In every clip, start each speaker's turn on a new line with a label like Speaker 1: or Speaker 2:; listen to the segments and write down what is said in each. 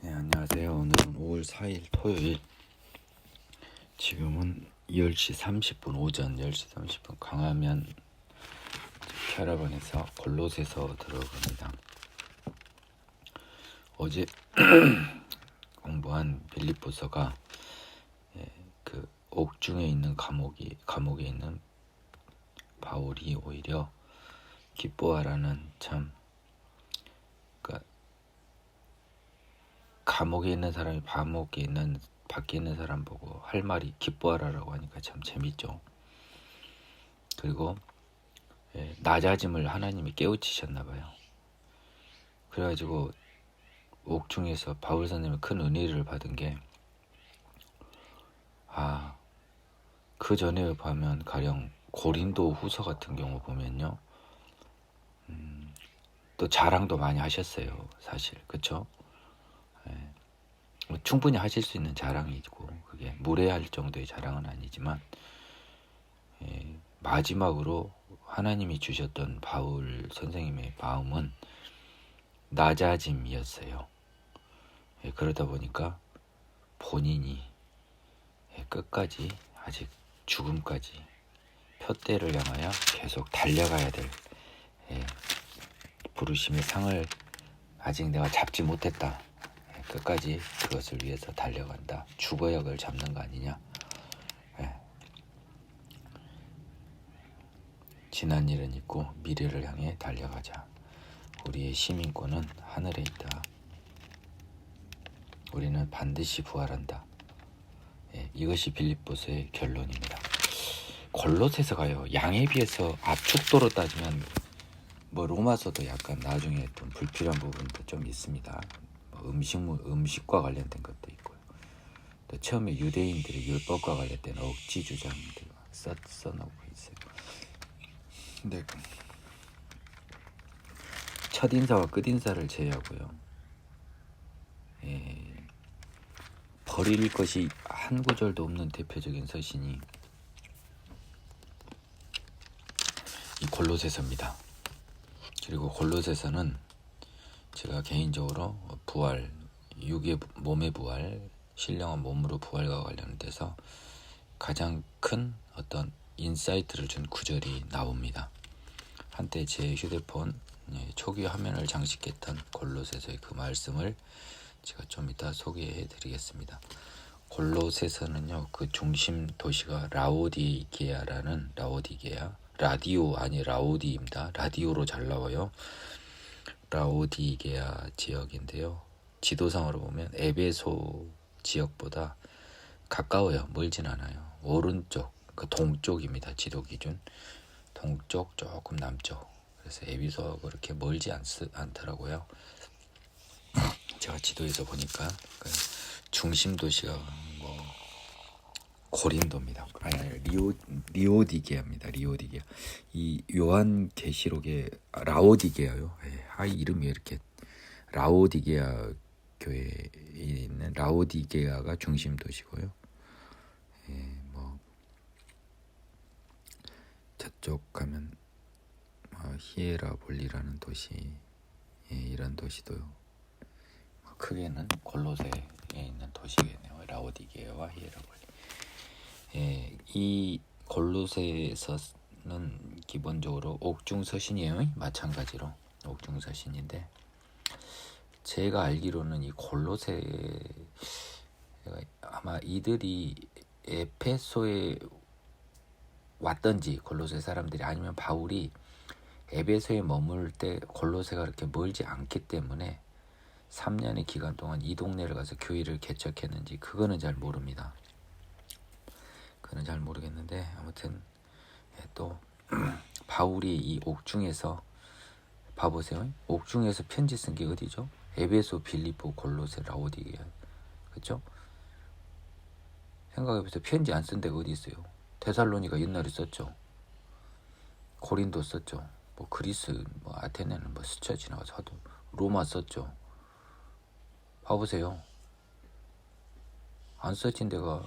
Speaker 1: 네, 안녕하세요. 오늘은 5월 4일 토요일. 지금은 10시 30분, 오전 10시 30분 광화면 캐러반에서 골로새서 들어봅니다. 어제 공부한 빌립보서가 그 옥중에 있는 감옥에 있는 바울이 오히려 기뻐하라는 참, 그러니까 감옥에 있는 사람이 밖에 있는 사람 보고 할 말이 기뻐하라라고 하니까 참 재밌죠. 그리고 낮아짐을 하나님이 깨우치셨나 봐요. 그래가지고 옥중에서 바울 선생님이 큰 은혜를 받은 게, 그 전에 보면 가령 고린도 후서 같은 경우 보면요, 또 자랑도 많이 하셨어요. 사실 그쵸? 뭐 충분히 하실 수 있는 자랑이고, 그게 무례할 정도의 자랑은 아니지만, 마지막으로 하나님이 주셨던 바울 선생님의 마음은 낮아짐이었어요. 그러다 보니까 본인이 끝까지, 아직 죽음까지 표대를 향하여 계속 달려가야 될 부르심의 상을 아직 내가 잡지 못했다. 끝까지 그것을 위해서 달려간다. 죽어야 그걸 잡는 거 아니냐. 지난 일은 잊고 미래를 향해 달려가자. 우리의 시민권은 하늘에 있다. 우리는 반드시 부활한다. 이것이 빌립보서의 결론입니다. 골로새서가요, 양에 비해서 압축도로 따지면 뭐 로마서도 약간 나중에 좀 불필요한 부분도 좀 있습니다. 음식과 관련된 것도 있고요. 또 처음에 유대인들의 율법과 관련된 억지 주장들 써놓고 있어요. 근데 첫인사와 끝인사를 제외하고요, 버릴 것이 한 구절도 없는 대표적인 서신이 이 골로새서입니다. 그리고 골로새서는 제가 개인적으로 부활, 몸의 부활, 신령한 몸으로 부활과 관련돼서 가장 큰 어떤 인사이트를 준 구절이 나옵니다. 한때 제 휴대폰 초기 화면을 장식했던 골로새서의 그 말씀을 제가 좀 이따 소개해 드리겠습니다. 골로새서는요, 그 중심 도시가 라오디게아라는, 라오디입니다. 라디오로 잘 나와요. 라오디게아 지역인데요, 지도상으로 보면 에베소 지역보다 가까워요. 멀진 않아요. 오른쪽, 그 동쪽입니다. 지도 기준 동쪽, 조금 남쪽. 그래서 에베소하고 그렇게 멀지 않더라고요. 제가 지도에서 보니까 그 중심 도시가 뭐 고린도입니다. 리오디게아입니다. 리오디게아. 이 요한 계시록의 라오디게아요. 이름이 이렇게, 라오디게아 교회에 있는 라오디게아가 중심 도시고요. 뭐 저쪽 가면 히에라볼리라는 도시, 이런 도시도 크게는 골로새에 있는 도시겠네요. 라오디게아와 히에라볼리. 이 골로새서는 기본적으로 옥중서신이에요. 마찬가지로 옥중서신인데, 제가 알기로는 이 골로새, 아마 이들이 에페소에 왔던지, 골로새 사람들이, 아니면 바울이 에베소에 머물 때 골로새가 그렇게 멀지 않기 때문에 3년의 기간 동안 이 동네를 가서 교회를 개척했는지, 그거는 잘 모릅니다. 그건 잘 모르겠는데, 아무튼 또 바울이 이 옥중에서, 봐보세요. 옥중에서 편지 쓴 게 어디죠? 에베소, 빌립보, 골로새, 라오디게아. 그렇죠? 생각해보세요. 편지 안 쓴 데가 어디 있어요? 데살로니가 옛날에 썼죠. 고린도 썼죠. 뭐 그리스, 뭐 아테네는 뭐 스쳐 지나가서 하도, 로마 썼죠. 봐보세요. 안 써진 데가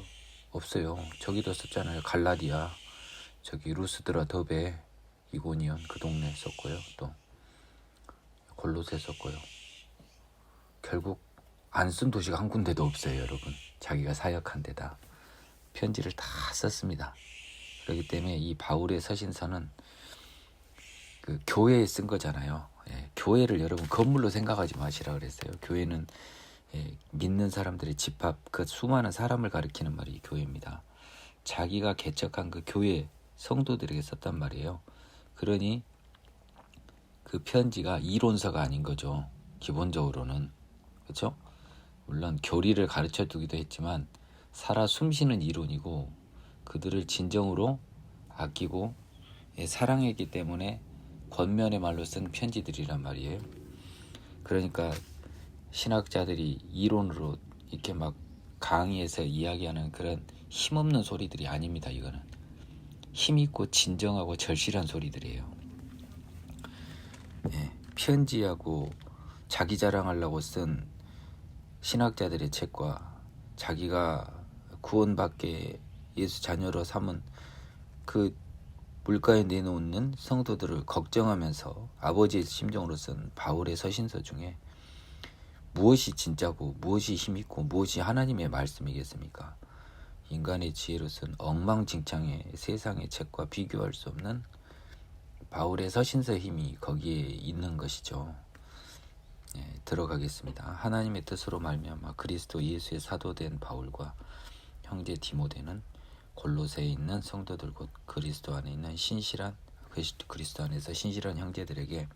Speaker 1: 없어요. 저기도 썼잖아요. 갈라디아, 저기 루스드라, 더베, 이고니온, 그 동네 썼고요. 또 골로새 썼고요. 결국 안 쓴 도시가 한 군데도 없어요, 여러분. 자기가 사역한 데다 편지를 다 썼습니다. 그렇기 때문에 이 바울의 서신서는 그 교회에 쓴 거잖아요. 예, 교회를 여러분 건물로 생각하지 마시라 그랬어요. 교회는 믿는 사람들의 집합, 그 수많은 사람을 가리키는 말이 교회입니다. 자기가 개척한 그 교회 성도들에게 썼단 말이에요. 그러니 그 편지가 이론서가 아닌 거죠. 기본적으로는. 그렇죠? 물론 교리를 가르쳐 두기도 했지만 살아 숨쉬는 이론이고 그들을 진정으로 아끼고 사랑했기 때문에 권면의 말로 쓴 편지들이란 말이에요. 그러니까 신학자들이 이론으로 이렇게 막 강의에서 이야기하는 그런 힘없는 소리들이 아닙니다. 이거는 힘있고 진정하고 절실한 소리들이에요. 편지하고 자기 자랑하려고 쓴 신학자들의 책과 자기가 구원받게 예수 자녀로 삼은 그 물가에 내놓는 성도들을 걱정하면서 아버지의 심정으로 쓴 바울의 서신서 중에 무엇이 진짜고 무엇이 힘있고 무엇이 하나님의 말씀이겠습니까? 인간의 지혜로 쓴 엉망진창의 세상의 책과 비교할 수 없는 바울의 서신서 힘이 거기에 있는 것이죠. 들어가겠습니다. 하나님의 뜻으로 말미암아 그리스도 예수의 사도된 바울과 형제 디모데는 골로새에 있는 성도들 곧 그리스도 안에 있는 그리스도 안에서 신실한 형제들에게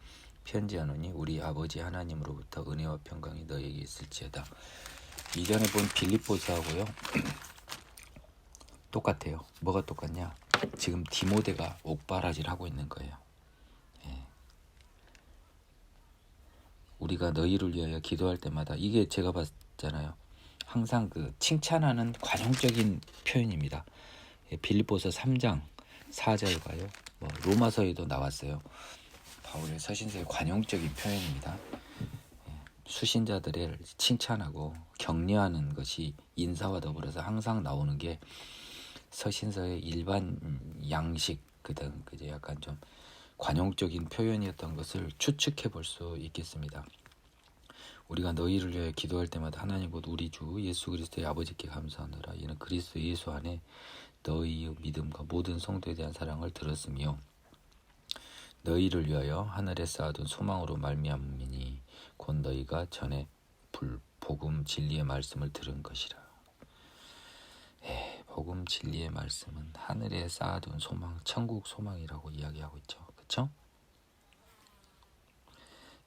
Speaker 1: 편지하노니 우리 아버지 하나님으로부터 은혜와 평강이 너에게 있을지어다. 이전에 본 빌립보서하고요 똑같아요. 뭐가 똑같냐? 지금 디모데가 옥바라지를 하고 있는 거예요. 우리가 너희를 위하여 기도할 때마다 이게 제가 봤잖아요. 항상 그 칭찬하는 관용적인 표현입니다. 빌립보서 3장 4절과요. 로마서에도 나왔어요. 바울의 서신서의 관용적인 표현입니다. 수신자들을 칭찬하고 격려하는 것이 인사와 더불어서 항상 나오는 게 서신서의 일반 양식 그등 그제 약간 좀 관용적인 표현이었던 것을 추측해 볼 수 있겠습니다. 우리가 너희를 위하여 기도할 때마다 하나님 곧 우리 주 예수 그리스도의 아버지께 감사하노라. 이는 그리스도 예수 안에 너희의 믿음과 모든 성도에 대한 사랑을 들었으며 너희를 위하여 하늘에 쌓아둔 소망으로 말미암으니 곧 너희가 전에 복음 진리의 말씀을 들은 것이라. 복음 진리의 말씀은 하늘에 쌓아둔 소망, 천국 소망이라고 이야기하고 있죠. 그렇죠?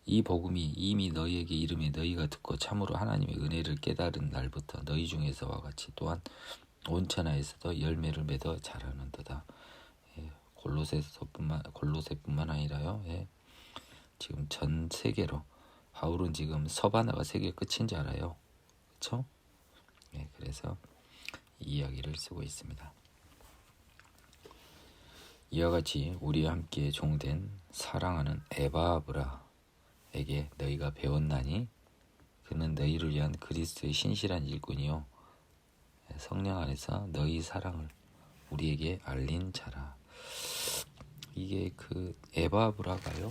Speaker 1: 이 복음이 이미 너희에게 이름에 너희가 듣고 참으로 하나님의 은혜를 깨달은 날부터 너희 중에서와 같이 또한 온천하에서도 열매를 맺어 자라는도다. 골로새뿐만 아니라요. 지금 전 세계로 바울은 지금 서바나가 세계 끝인 줄 알아요. 그렇죠? 그래서 이 이야기를 쓰고 있습니다. 이와 같이 우리와 함께 종된 사랑하는 에바브라에게 너희가 배웠나니 그는 너희를 위한 그리스도의 신실한 일꾼이요 성령 안에서 너희 사랑을 우리에게 알린 자라. 이게 그 에바브라가요.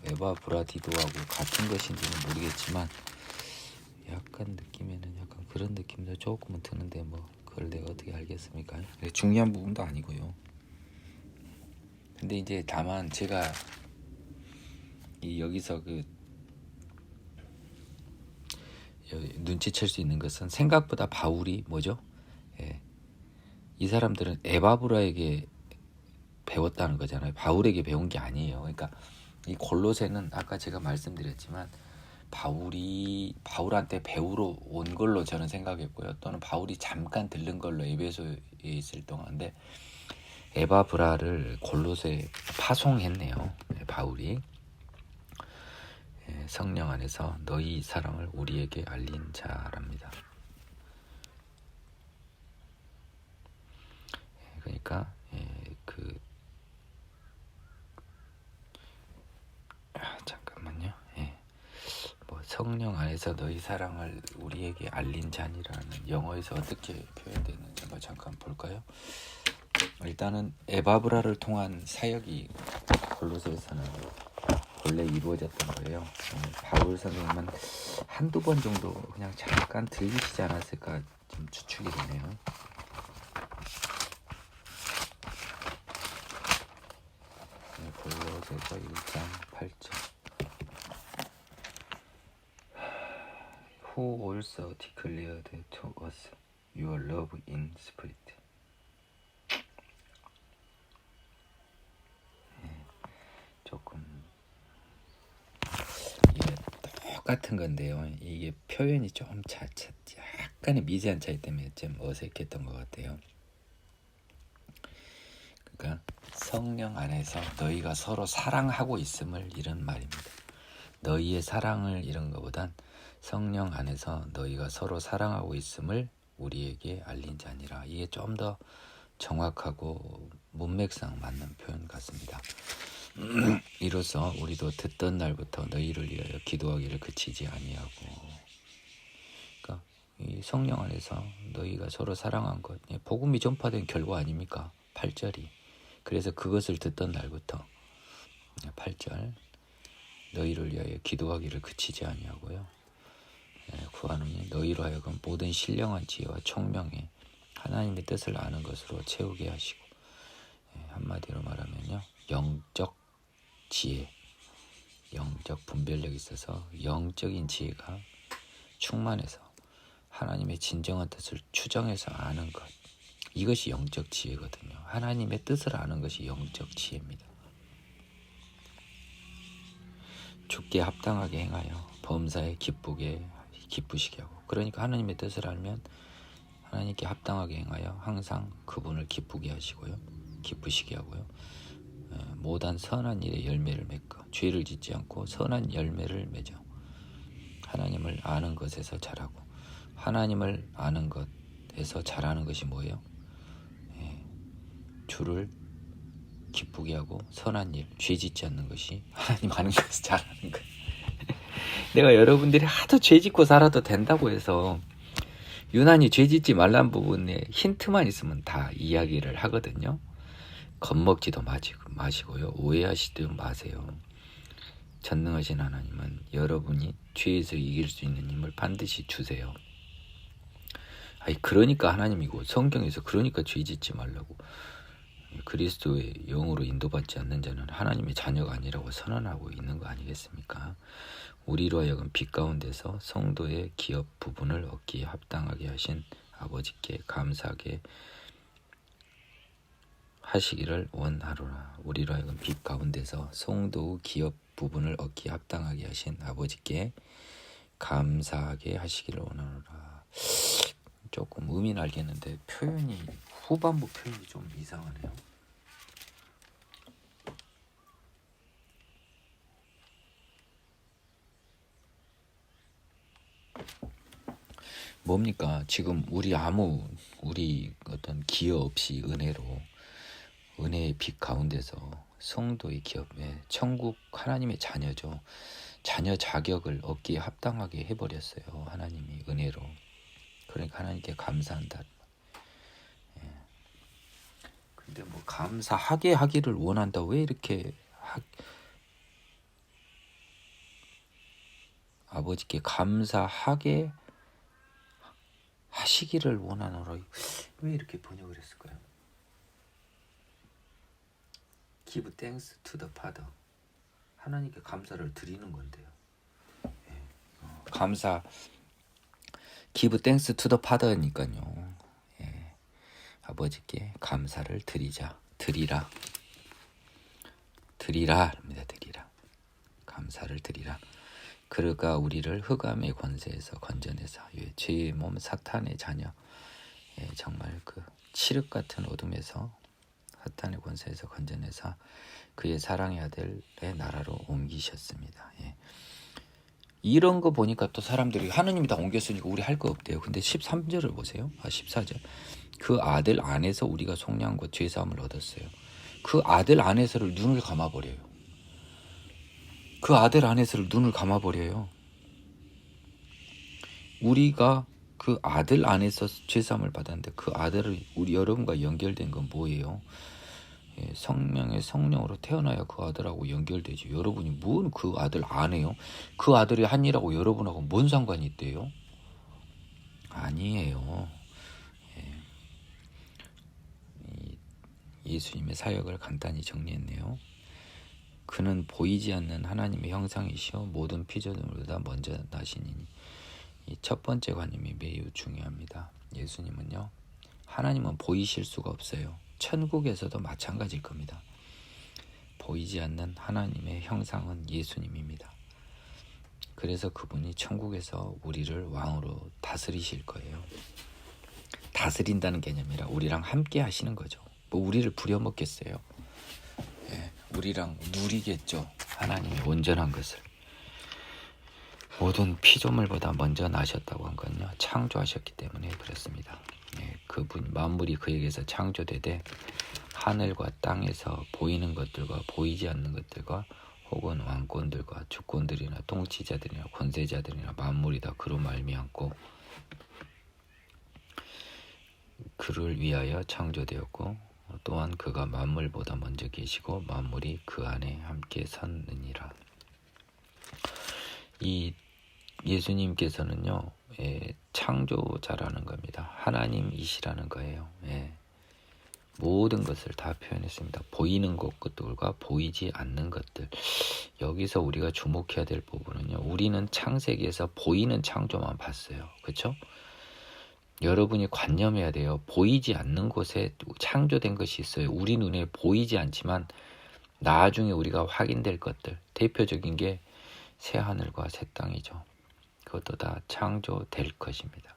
Speaker 1: 에바브라디도하고 같은 것인지는 모르겠지만 약간 느낌에는 약간 그런 느낌도 조금은 드는데 그걸 내가 어떻게 알겠습니까? 중요한 부분도 아니고요. 근데 이제 다만 제가 여기서 눈치챌 수 있는 것은 생각보다 바울이 뭐죠? 이 사람들은 에바브라에게 배웠다는 거잖아요. 바울에게 배운 게 아니에요. 그러니까 이 골로새는 아까 제가 말씀드렸지만 바울한테 배우러 온 걸로 저는 생각했고요. 또는 바울이 잠깐 들른 걸로 에베소에 있을 동안인데 에바브라를 골로새에 파송했네요. 바울이 성령 안에서 너희 사랑을 우리에게 알린 자랍니다. 그러니까 잠깐만요. 성령 안에서 너희 사랑을 우리에게 알린 자니라는 영어에서 어떻게 표현되는지 잠깐 볼까요? 일단은 에바브라를 통한 사역이 골로새에서는 본래 이루어졌던 거예요. 바울 선생님은 한두 번 정도 그냥 잠깐 들리시지 않았을까 좀 추측이 되네요. 골로새서 1장 8절. Who also declared to us your love in spirit. 조금 이게 똑같은 건데요. 이게 표현이 좀 약간의 미세한 차이 때문에 좀 어색했던 것 같아요. 그러니까 성령 안에서 너희가 서로 사랑하고 있음을 이런 말입니다. 너희의 사랑을 이런 것보단 성령 안에서 너희가 서로 사랑하고 있음을 우리에게 알린 자니라. 이게 좀 더 정확하고 문맥상 맞는 표현 같습니다. 이로써 우리도 듣던 날부터 너희를 위하여 기도하기를 그치지 아니하고. 그러니까 이 성령 안에서 너희가 서로 사랑한 것, 복음이 전파된 결과 아닙니까? 8절이. 그래서 그것을 듣던 날부터 8절 너희를 위하여 기도하기를 그치지 아니하고요. 구하노니 너희로 하여금 모든 신령한 지혜와 총명에 하나님의 뜻을 아는 것으로 채우게 하시고, 한마디로 말하면요, 영적 지혜, 영적 분별력이 있어서 영적인 지혜가 충만해서 하나님의 진정한 뜻을 추정해서 아는 것, 이것이 영적 지혜거든요. 하나님의 뜻을 아는 것이 영적 지혜입니다. 주께 합당하게 행하여 범사에 기쁘시게 하고, 그러니까 하나님의 뜻을 알면 하나님께 합당하게 행하여 항상 그분을 기쁘게 하시고요, 기쁘시게 하고요, 모든 선한 일에 열매를 맺고 죄를 짓지 않고 선한 열매를 맺어 하나님을 아는 것에서 자라고. 하나님을 아는 것에서 자라는 것이 뭐예요? 주를 기쁘게 하고 선한 일, 죄 짓지 않는 것이 하나님 아는 것에서 자라는 거예요. 내가 여러분들이 하도 죄 짓고 살아도 된다고 해서 유난히 죄 짓지 말란 부분에 힌트만 있으면 다 이야기를 하거든요. 겁먹지도 마시고요. 오해하시지 마세요. 전능하신 하나님은 여러분이 죄에서 이길 수 있는 힘을 반드시 주세요. 그러니까 하나님이고, 성경에서 그러니까 죄 짓지 말라고, 그리스도의 영으로 인도받지 않는 자는 하나님의 자녀가 아니라고 선언하고 있는 거 아니겠습니까? 우리로 하여금 빛 가운데서 성도의 기업 부분을 얻기에 합당하게 하신 아버지께 감사하게 하시기를 원하노라. 우리로 하여금 빛 가운데서 성도의 기업 부분을 얻기에 합당하게 하신 아버지께 감사하게 하시기를 원하노라. 조금 의미는 알겠는데 표현이, 후반부 표현이 좀 이상하네요. 뭡니까? 지금 우리 어떤 기여 없이 은혜의 빛 가운데서 성도의 기업에 천국 하나님의 자녀죠. 자녀 자격을 얻기에 합당하게 해버렸어요. 하나님이 은혜로. 그러니까 하나님께 감사한다. 근데 뭐 감사하게 하기를 원한다. 왜 이렇게 아버지께 감사하게 하시기를 원하노라. 왜 이렇게 번역을 했을까요? Give thanks to the Father. 하나님께 감사를 드리는 건데요. 감사. Give thanks to the Father니까요. 아버지께 감사를 드리라 합니다. 드리라. 감사를 드리라. 그가 우리를 흑암의 권세에서 건져내서 죄의 몸 사탄의 자녀, 정말 그 칠흑 같은 어둠에서 사탄의 권세에서 건져내서 그의 사랑의 아들의 나라로 옮기셨습니다. 이런 거 보니까 또 사람들이 하느님이 다 옮겼으니까 우리 할 거 없대요. 근데 13절을 보세요. 14절. 그 아들 안에서 우리가 속량과 죄사함을 얻었어요. 그 아들 안에서를 눈을 감아버려요. 그 아들 안에서를 눈을 감아버려요. 우리가 그 아들 안에서 죄사함을 받았는데 그 아들을 우리 여러분과 연결된 건 뭐예요? 성령의 성령으로 태어나야 그 아들하고 연결되지. 여러분이 뭔 그 아들 안 해요? 그 아들이 한 일하고 여러분하고 뭔 상관이 있대요? 아니에요. 예수님의 사역을 간단히 정리했네요. 그는 보이지 않는 하나님의 형상이시오 모든 피조물보다 먼저 나시니. 이 첫 번째 관념이 매우 중요합니다. 예수님은요, 하나님은 보이실 수가 없어요. 천국에서도 마찬가지일 겁니다. 보이지 않는 하나님의 형상은 예수님입니다. 그래서 그분이 천국에서 우리를 왕으로 다스리실 거예요. 다스린다는 개념이라 우리랑 함께 하시는 거죠. 뭐 우리를 부려먹겠어요? 우리랑 누리겠죠. 하나님의 온전한 것을. 모든 피조물보다 먼저 나셨다고 한 건요, 창조하셨기 때문에 그렇습니다. 그분 만물이 그에게서 창조되되 하늘과 땅에서 보이는 것들과 보이지 않는 것들과 혹은 왕권들과 주권들이나 통치자들이나 권세자들이나 만물이 다 그로 말미암고 그를 위하여 창조되었고 또한 그가 만물보다 먼저 계시고 만물이 그 안에 함께 섰느니라. 이 예수님께서는요, 창조자라는 겁니다. 하나님이시라는 거예요. 모든 것을 다 표현했습니다. 보이는 것들과 보이지 않는 것들. 여기서 우리가 주목해야 될 부분은요, 우리는 창세기에서 보이는 창조만 봤어요. 그렇죠? 여러분이 관념해야 돼요. 보이지 않는 곳에 창조된 것이 있어요. 우리 눈에 보이지 않지만 나중에 우리가 확인될 것들. 대표적인 게 새하늘과 새 땅이죠. 그것도 다 창조될 것입니다.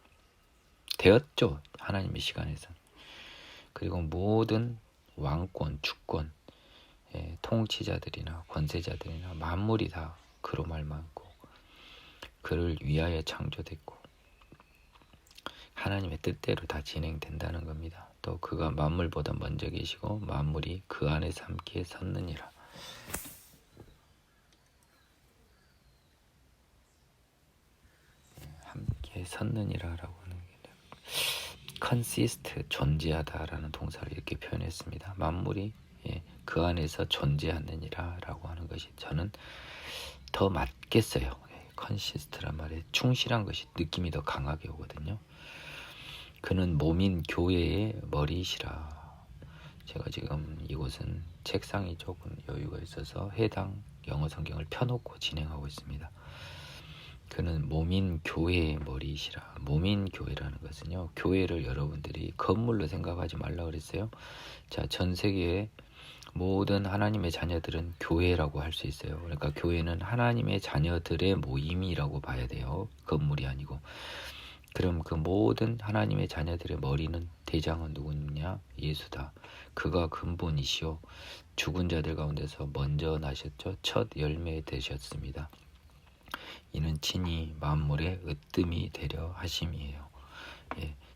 Speaker 1: 되었죠. 하나님의 시간에서. 그리고 모든 왕권, 주권, 통치자들이나 권세자들이나 만물이 다 그로 말미암고 그를 위하여 창조됐고 하나님의 뜻대로 다 진행된다는 겁니다. 또 그가 만물보다 먼저 계시고 만물이 그 안에서 함께 섰느니라. 함께 섰느니라라고 하는 게 consist, 존재하다라는 동사를 이렇게 표현했습니다. 만물이 그 안에서 존재하느니라라고 하는 것이 저는 더 맞겠어요. consist란 말에 충실한 것이 느낌이 더 강하게 오거든요. 그는 몸인 교회의 머리시라. 제가 지금 이곳은 책상이 조금 여유가 있어서 해당 영어 성경을 펴놓고 진행하고 있습니다. 그는 몸인 교회의 머리이시라. 몸인 교회라는 것은요, 교회를 여러분들이 건물로 생각하지 말라 그랬어요. 자, 전 세계의 모든 하나님의 자녀들은 교회라고 할 수 있어요. 그러니까 교회는 하나님의 자녀들의 모임이라고 봐야 돼요. 건물이 아니고. 그럼 그 모든 하나님의 자녀들의 머리는 대장은 누구냐? 예수다. 그가 근본이시오. 죽은 자들 가운데서 먼저 나셨죠. 첫 열매 되셨습니다. 이는 친히 만물의 으뜸이 되려 하심이에요.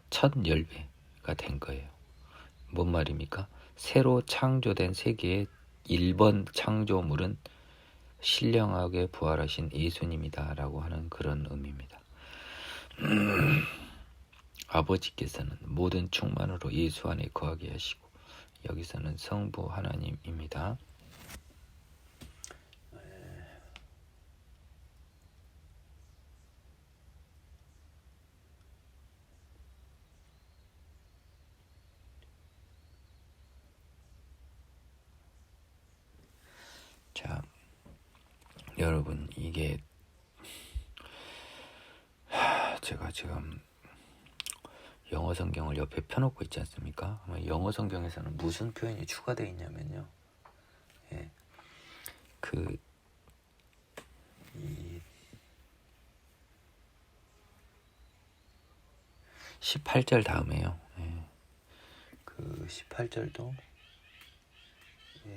Speaker 1: 첫 열매가 된 거예요. 뭔 말입니까? 새로 창조된 세계의 1번 창조물은 신령하게 부활하신 예수님이다 라고 하는 그런 의미입니다. 아버지께서는 모든 충만으로 예수 안에 거하게 하시고 여기서는 성부 하나님입니다. 자, 여러분 이게 제가 지금 영어 성경을 옆에 펴놓고 있지 않습니까? 영어 성경에서는 무슨 표현이 추가되어 있냐면요, 그 18절 다음에요. 그 18절도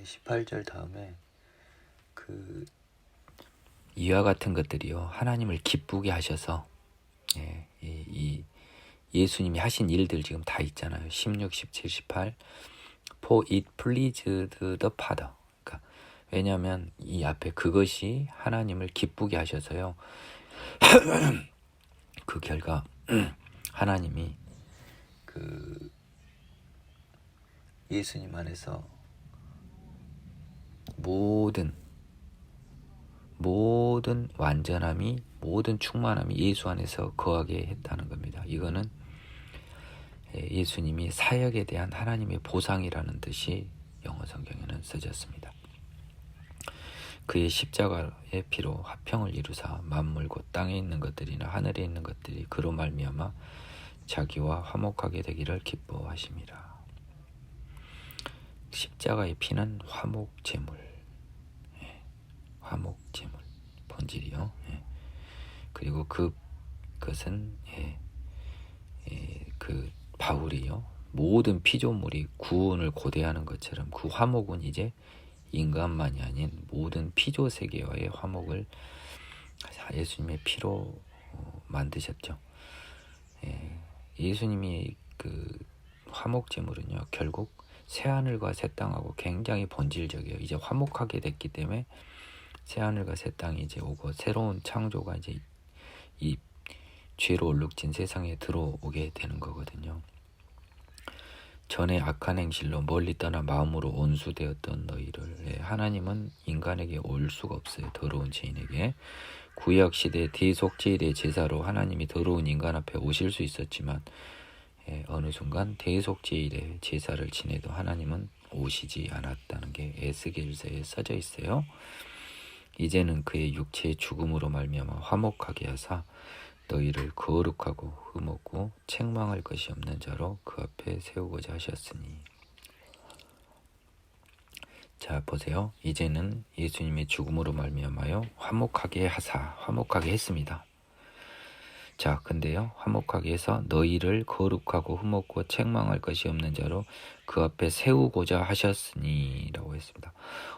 Speaker 1: 18절 다음에 그 이와 같은 것들이요 하나님을 기쁘게 하셔서 이 예수님이 하신 일들 지금 다 있잖아요. 16, 17, 18 For it pleased the Father. 그러니까 왜냐하면 이 앞에 그것이 하나님을 기쁘게 하셔서요. 그 결과 하나님이 그 예수님 안에서 모든 완전함이, 모든 충만함이 예수 안에서 거하게 했다는 겁니다. 이거는 예수님이 사역에 대한 하나님의 보상이라는 뜻이 영어 성경에는 써졌습니다. 그의 십자가의 피로 화평을 이루사 만물 곧 땅에 있는 것들이나 하늘에 있는 것들이 그로 말미암아 자기와 화목하게 되기를 기뻐하심이라. 십자가의 피는 화목제물, 화목제물 본질이요. 그리고 그것은 그 바울이요, 모든 피조물이 구원을 고대하는 것처럼 그 화목은 이제 인간만이 아닌 모든 피조 세계와의 화목을 예수님의 피로 만드셨죠. 예수님이 그 화목제물은요, 결국 새하늘과 새 땅하고 굉장히 본질적이에요. 이제 화목하게 됐기 때문에 새하늘과 새 땅이 이제 오고 새로운 창조가 이제 이 죄로 얼룩진 세상에 들어오게 되는 거거든요. 전에 악한 행실로 멀리 떠나 마음으로 온수되었던 너희를, 하나님은 인간에게 올 수가 없어요. 더러운 죄인에게. 구약시대 대속죄일의 제사로 하나님이 더러운 인간 앞에 오실 수 있었지만 어느 순간 대속죄일의 제사를 지내도 하나님은 오시지 않았다는 게 에스겔서에 써져 있어요. 이제는 그의 육체의 죽음으로 말미암아 화목하게 하사 너희를 거룩하고 흠없고 책망할 것이 없는 자로 그 앞에 세우고자 하셨으니. 자, 보세요. 이제는 예수님의 죽음으로 말미암아요 화목하게 하사, 화목하게 했습니다. 자, 근데요, 화목하게 해서 너희를 거룩하고 흠없고 책망할 것이 없는 자로 그 앞에 세우고자 하셨으니 라고 했습니다.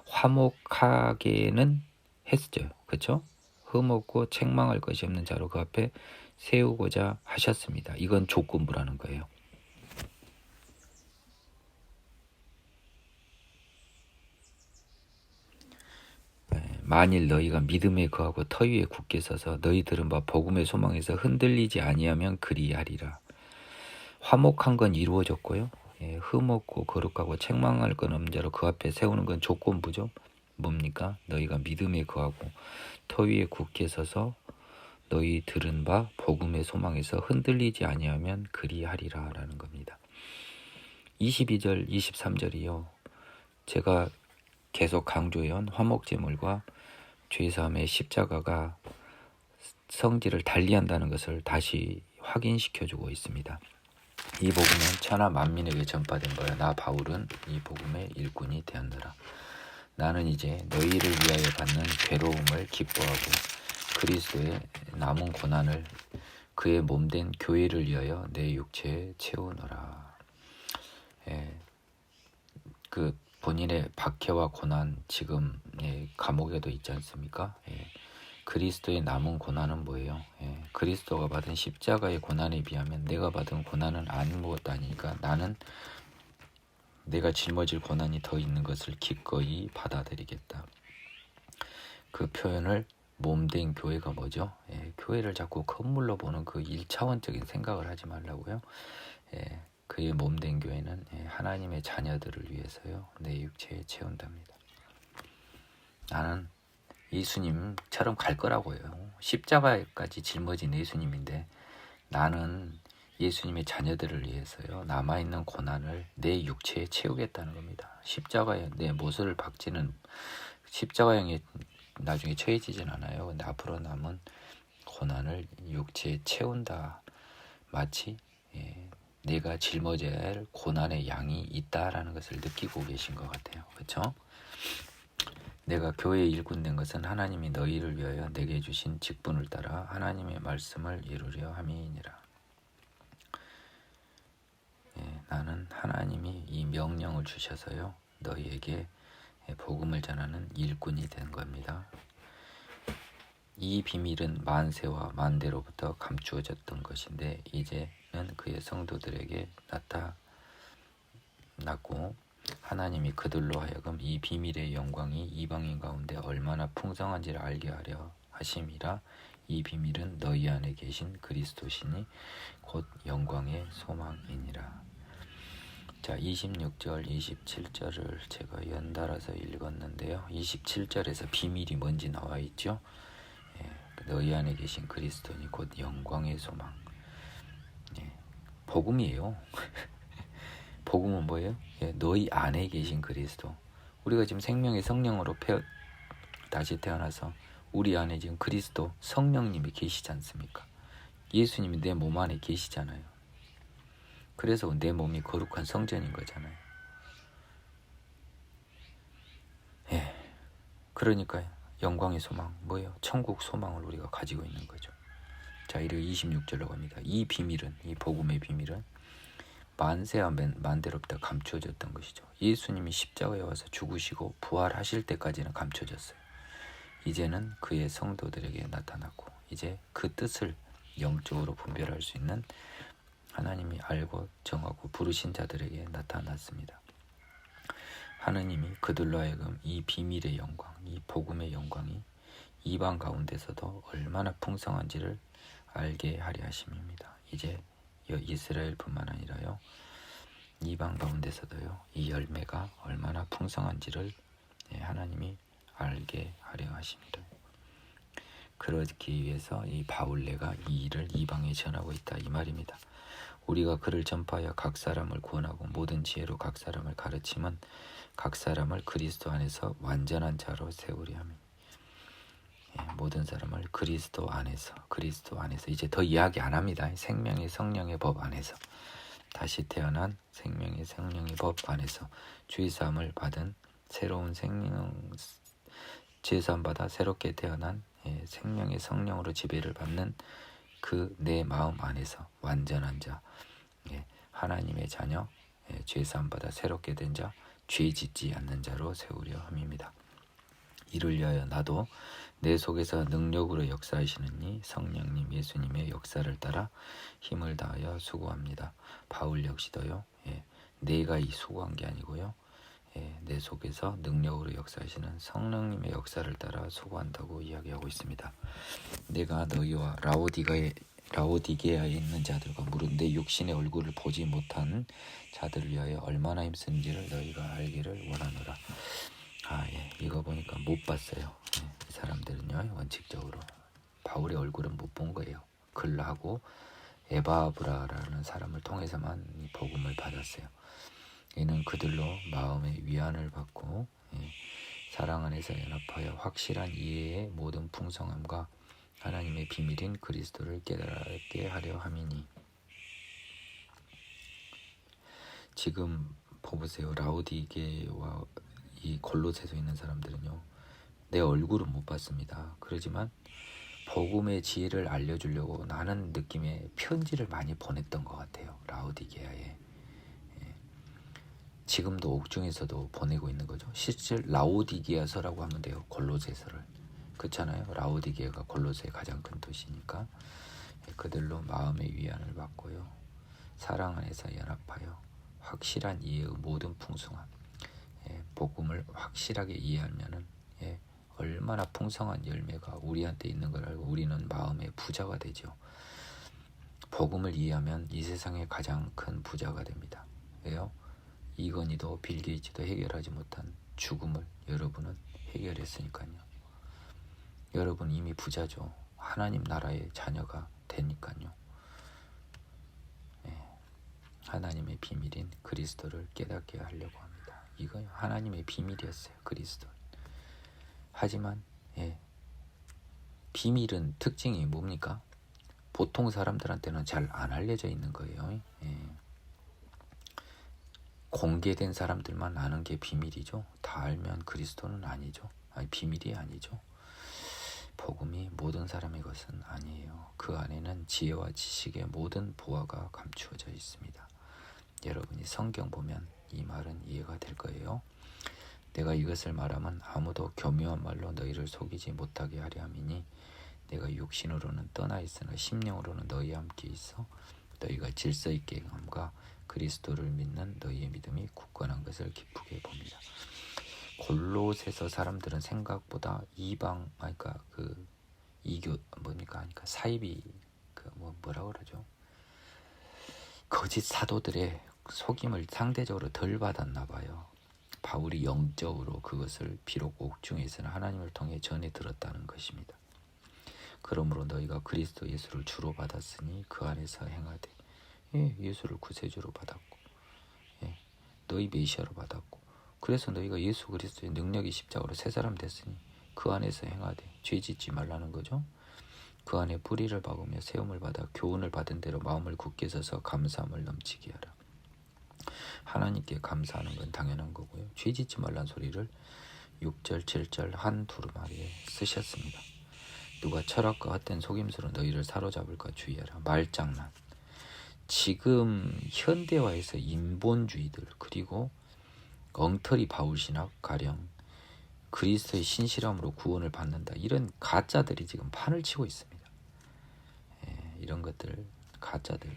Speaker 1: 화목하게는 했죠. 그렇죠? 흠없고 책망할 것이 없는 자로 그 앞에 세우고자 하셨습니다. 이건 조건부라는 거예요. 만일 너희가 믿음에 거하고 터 위에 굳게 서서 너희 들은 바 복음의 소망에서 흔들리지 아니하면 그리하리라. 화목한 건 이루어졌고요. 흠없고 거룩하고 책망할 건 없는 자로 그 앞에 세우는 건 조건부죠. 뭡니까? 너희가 믿음에 거하고 터 위에 굳게 서서 너희 들은 바 복음의 소망에서 흔들리지 아니하면 그리하리라 라는 겁니다. 22절 23절이요, 제가 계속 강조해온 화목제물과 죄사함의 십자가가 성질을 달리한다는 것을 다시 확인시켜주고 있습니다. 이 복음은 천하 만민에게 전파된 거야. 나 바울은 이 복음의 일꾼이 되었노라. 나는 이제 너희를 위하여 받는 괴로움을 기뻐하고 그리스도의 남은 고난을 그의 몸된 교회를 위하여 내 육체에 채우노라. 그 본인의 박해와 고난, 지금 감옥에도 있지 않습니까? 그리스도의 남은 고난은 뭐예요? 그리스도가 받은 십자가의 고난에 비하면 내가 받은 고난은 아무것도 아니니까 나는 내가 짊어질 고난이 더 있는 것을 기꺼이 받아들이겠다. 그 표현을 몸된 교회가 뭐죠? 교회를 자꾸 건물로 보는 그 1차원적인 생각을 하지 말라고요. 그의 몸된 교회는 하나님의 자녀들을 위해서요, 내 육체에 채운답니다. 나는 예수님처럼 갈 거라고요. 십자가까지 짊어진 예수님인데 나는 예수님의 자녀들을 위해서요, 남아있는 고난을 내 육체에 채우겠다는 겁니다. 십자가에 내 못을 박지는 십자가형에 나중에 처해지진 않아요. 근데 앞으로 남은 고난을 육체에 채운다. 마치 내가 짊어져야 할 고난의 양이 있다라는 것을 느끼고 계신 것 같아요. 그렇죠? 내가 교회의 일꾼 된 것은 하나님이 너희를 위하여 내게 주신 직분을 따라 하나님의 말씀을 이루려 함이니라. 나는 하나님이 이 명령을 주셔서요, 너희에게 복음을 전하는 일꾼이 된 겁니다. 이 비밀은 만세와 만대로부터 감추어졌던 것인데 이제는 그의 성도들에게 나타났고 하나님이 그들로 하여금 이 비밀의 영광이 이방인 가운데 얼마나 풍성한지를 알게 하려 하심이라. 이 비밀은 너희 안에 계신 그리스도시니 곧 영광의 소망이니라. 자, 26절, 27절을 제가 연달아서 읽었는데요. 27절에서 비밀이 뭔지 나와 있죠. 너희 안에 계신 그리스도니 곧 영광의 소망. 복음이에요. 복음은 뭐예요? 너희 안에 계신 그리스도. 우리가 지금 생명의 성령으로 다시 태어나서 우리 안에 지금 그리스도 성령님이 계시지 않습니까? 예수님이 내 몸 안에 계시잖아요. 그래서 내 몸이 거룩한 성전인 거잖아요. 그러니까요. 영광의 소망 뭐예요? 천국 소망을 우리가 가지고 있는 거죠. 자, 이르 26절로 갑니다. 이 비밀은, 이 복음의 비밀은 만세와 만대로부터 감추어졌던 것이죠. 예수님이 십자가에 와서 죽으시고 부활하실 때까지는 감춰졌어요. 이제는 그의 성도들에게 나타났고 이제 그 뜻을 영적으로 분별할 수 있는 하나님이 알고 정하고 부르신 자들에게 나타났습니다. 하느님이 그들로 하여금 이 비밀의 영광, 이 복음의 영광이 이방 가운데서도 얼마나 풍성한지를 알게 하려 하심입니다. 이제 이스라엘뿐만 아니라요, 이방 가운데서도요, 이 열매가 얼마나 풍성한지를 하나님이 알게 하려 하십니다. 그러기 위해서 이 바울레가 이 일을 이방에 전하고 있다, 이 말입니다. 우리가 그를 전파하여 각 사람을 구원하고 모든 지혜로 각 사람을 가르치면 각 사람을 그리스도 안에서 완전한 자로 세우려 함이니. 모든 사람을 그리스도 안에서 이제 더 이야기 안 합니다. 생명의 성령의 법 안에서, 다시 태어난 생명의 성령의 법 안에서 주의사함을 받은 새로운 죄사함 받아 새롭게 태어난 생명의 성령으로 지배를 받는 그 내 마음 안에서 완전한 자, 하나님의 자녀, 죄사함 받아 새롭게 된 자, 죄 짓지 않는 자로 세우려 함입니다. 이를 위하여 나도 내 속에서 능력으로 역사하시는 이 성령님 예수님의 역사를 따라 힘을 다하여 수고합니다. 바울 역시도요, 내가 이 수고한 게 아니고요, 내 속에서 능력으로 역사하시는 성령님의 역사를 따라 수고한다고 이야기하고 있습니다. 내가 너희와 라오디게아에 있는 자들과 무릇 내 육신의 얼굴을 보지 못한 자들을 위하여 얼마나 힘쓴지를 너희가 알기를 원하노라. 이거 보니까 못 봤어요. 이 사람들은요, 원칙적으로 바울의 얼굴은 못 본 거예요. 글라하고 에바브라라는 사람을 통해서만 이 복음을 받았어요. 이는 그들로 마음의 위안을 받고 사랑 안에서 연합하여 확실한 이해의 모든 풍성함과 하나님의 비밀인 그리스도를 깨달게 하려 함이니. 지금 보세요. 라오디게와 이 골로새에 있는 사람들은요, 내 얼굴은 못 봤습니다. 그러지만 복음의 지혜를 알려주려고 나는 느낌의 편지를 많이 보냈던 것 같아요. 라오디게아에. 지금도 옥중에서도 보내고 있는 거죠. 실제 라오디게아서라고 하면 돼요. 골로새서를. 그렇잖아요. 라오디게아가 골로새의 가장 큰 도시니까. 그들로 마음의 위안을 받고요, 사랑 안에서 연합하여 확실한 이해의 모든 풍성함, 복음을 확실하게 이해하면은 얼마나 풍성한 열매가 우리한테 있는 걸 알고 우리는 마음의 부자가 되죠. 복음을 이해하면 이 세상의 가장 큰 부자가 됩니다. 왜요? 이건희도 빌 게이츠도 해결하지 못한 죽음을 여러분은 해결했으니까요. 여러분 이미 부자죠. 하나님 나라의 자녀가 되니까요. 하나님의 비밀인 그리스도를 깨닫게 하려고 합니다. 이건 하나님의 비밀이었어요. 그리스도. 하지만 비밀은 특징이 뭡니까? 보통 사람들한테는 잘 안 알려져 있는 거예요. 공개된 사람들만 아는 게 비밀이죠. 다 알면 그리스도는 아니죠. 비밀이 아니죠. 복음이 모든 사람의 것은 아니에요. 그 안에는 지혜와 지식의 모든 보화가 감추어져 있습니다. 여러분이 성경 보면 이 말은 이해가 될 거예요. 내가 이것을 말하면 아무도 교묘한 말로 너희를 속이지 못하게 하려 함이니 내가 육신으로는 떠나 있으나 심령으로는 너희와 함께 있어 너희가 질서 있게 행함과 그리스도를 믿는 너희의 믿음이 굳건한 것을 기쁘게 봅니다. 골로새서 사람들은 생각보다 이방, 그러니까 그 이교 뭡니까? 그러니까 사이비 뭐라고 그러죠? 거짓 사도들의 속임을 상대적으로 덜 받았나 봐요. 바울이 영적으로 그것을 비록 옥중에 있으나 하나님을 통해 전해 들었다는 것입니다. 그러므로 너희가 그리스도 예수를 주로 받았으니 그 안에서 행하되, 예수를 구세주로 받았고, 너희 메시아로 받았고, 그래서 너희가 예수 그리스도의 능력이 십자가로 새 사람 됐으니 그 안에서 행하되 죄 짓지 말라는 거죠. 그 안에 뿌리를 박으며 세움을 받아 교훈을 받은 대로 마음을 굳게 서서 감사함을 넘치게 하라. 하나님께 감사하는 건 당연한 거고요. 죄 짓지 말라는 소리를 6절, 7절 한 두루마리에 쓰셨습니다. 누가 철학과 헛된 속임수로 너희를 사로잡을까 주의하라. 말장난. 지금 현대화에서 인본주의들, 그리고 엉터리 바울신학 가령 그리스도의 신실함으로 구원을 받는다, 이런 가짜들이 지금 판을 치고 있습니다. 이런 것들, 가짜들,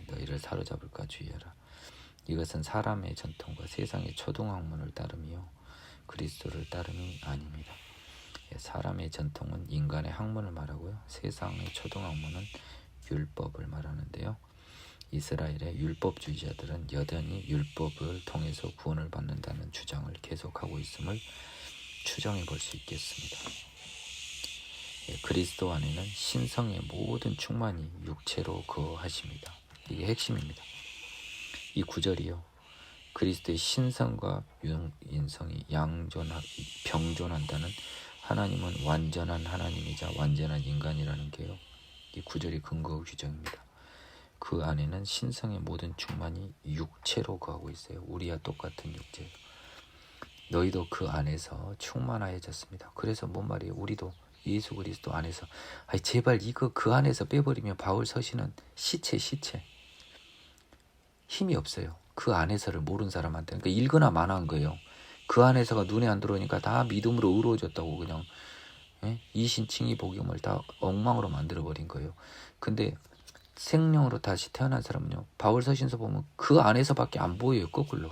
Speaker 1: 너희를 사로잡을까 주의하라. 이것은 사람의 전통과 세상의 초등학문을 따름이요 그리스도를 따름이 아닙니다. 사람의 전통은 인간의 학문을 말하고요, 세상의 초등학문은 율법을 말하는데요. 이스라엘의 율법주의자들은 여전히 율법을 통해서 구원을 받는다는 주장을 계속하고 있음을 추정해 볼 수 있겠습니다. 그리스도 안에는 신성의 모든 충만이 육체로 거하십니다. 이게 핵심입니다. 이 구절이요, 그리스도의 신성과 인성이 병존한다는, 하나님은 완전한 하나님이자 완전한 인간이라는 게요, 이 구절이 근거 규정입니다. 그 안에는 신성의 모든 충만이 육체로 거하고 있어요. 우리와 똑같은 육체. 너희도 그 안에서 충만하여졌습니다. 그래서 뭔 말이에요? 우리도 예수 그리스도 안에서, 제발 이거 그 안에서 빼버리면 바울 서신은 시체. 힘이 없어요. 그 안에서를 모르는 사람한테. 그러니까 읽거나 마나한 거예요. 그 안에서가 눈에 안 들어오니까 다 믿음으로 의로워졌다고 그냥 이신칭의 복음을 다 엉망으로 만들어버린 거예요. 근데 생명으로 다시 태어난 사람은요, 바울 서신서 보면 그 안에서밖에 안 보여요. 거꾸로.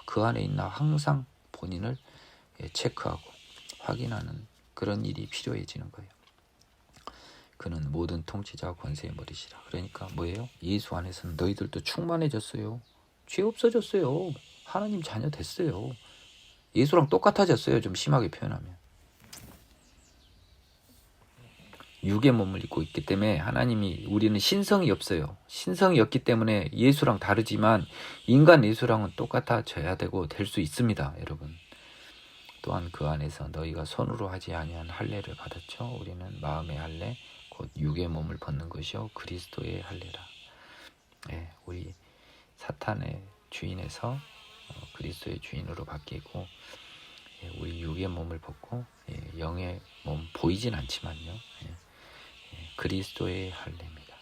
Speaker 1: 그 안에 있나 항상 본인을 체크하고 확인하는 그런 일이 필요해지는 거예요. 그는 모든 통치자 권세의 머리시라. 그러니까 뭐예요? 예수 안에서는 너희들도 충만해졌어요. 죄 없어졌어요. 하나님 자녀 됐어요. 예수랑 똑같아졌어요. 좀 심하게 표현하면. 육의 몸을 입고 있기 때문에 우리는 신성이 없어요. 신성이 없기 때문에 예수랑 다르지만 인간 예수랑은 똑같아져야 되고 될 수 있습니다. 여러분. 또한 그 안에서 너희가 손으로 하지 아니한 할례를 받았죠. 우리는 마음의 할례, 곧 육의 몸을 벗는 것이요 그리스도의 할례라. 우리 사탄의 주인에서 그리스도의 주인으로 바뀌고, 우리 육의 몸을 벗고 영의 몸, 보이진 않지만요, 그리스도의 할례입니다.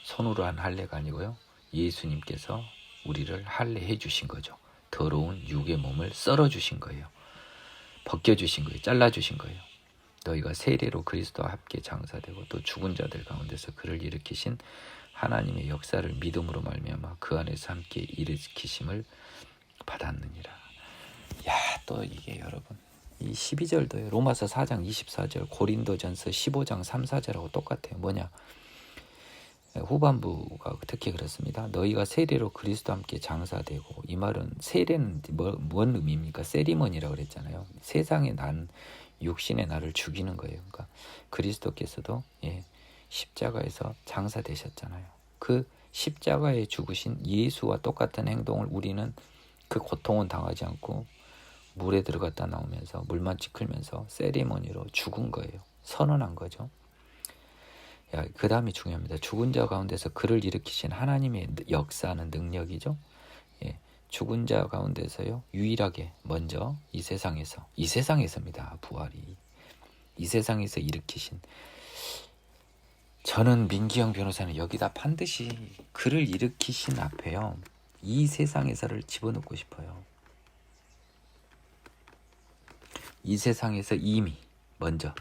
Speaker 1: 손으로 한 할례가 아니고요, 예수님께서 우리를 할례해 주신 거죠. 더러운 육의 몸을 썰어 주신 거예요. 벗겨 주신 거예요. 잘라 주신 거예요. 너희가 세례로 그리스도와 함께 장사되고 또 죽은 자들 가운데서 그를 일으키신 하나님의 역사를 믿음으로 말미암아 그 안에서 함께 일으키심을 받았느니라. 또 이게 여러분, 이 12절도요, 로마서 4장 24절, 고린도전서 15장 3, 4절하고 똑같아요. 뭐냐? 후반부가 특히 그렇습니다. 너희가 세례로 그리스도와 함께 장사되고, 이 말은 세례는 뭔 의미입니까? 세리머니라고 그랬잖아요. 세상에 난 육신의 나를 죽이는 거예요. 그러니까 그리스도께서도 십자가에서 장사되셨잖아요. 그 십자가에 죽으신 예수와 똑같은 행동을 우리는, 그 고통은 당하지 않고 물에 들어갔다 나오면서 물만 찌클면서 세리머니로 죽은 거예요. 선언한 거죠. 그 다음이 중요합니다. 죽은 자 가운데서 그를 일으키신 하나님의 역사하는 능력이죠. 죽은 자 가운데서요, 유일하게 먼저 이 세상에서입니다. 부활이 이 세상에서 일으키신, 저는 민기영 변호사는 여기다 반드시 그를 일으키신 앞에요, 이 세상에서를 집어넣고 싶어요. 이 세상에서 이미 먼저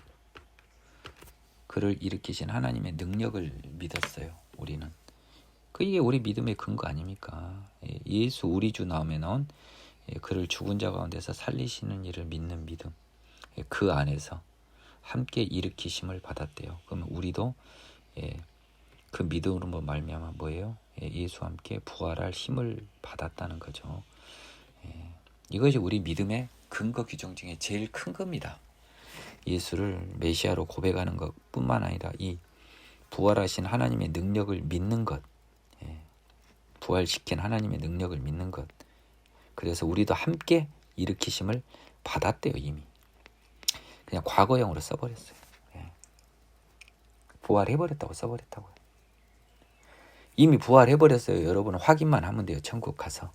Speaker 1: 그를 일으키신 하나님의 능력을 믿었어요. 우리는. 이게 우리 믿음의 근거 아닙니까? 예수 우리 주 나음에 나온 그를 죽은 자 가운데서 살리시는 일을 믿는 믿음. 그 안에서 함께 일으키심을 받았대요. 그러면 우리도 그 믿음으로 말미암아 뭐예요? 예수와 함께 부활할 힘을 받았다는 거죠. 이것이 우리 믿음의 근거 규정 중에 제일 큰 겁니다. 예수를 메시아로 고백하는 것뿐만 아니라 이 부활하신 하나님의 능력을 믿는 것, 부활시킨 하나님의 능력을 믿는 것. 그래서 우리도 함께 일으키심을 받았대요. 이미 그냥 과거형으로 써버렸어요. 부활해버렸다고 써버렸다고요. 이미 부활해버렸어요. 여러분은 확인만 하면 돼요. 천국 가서.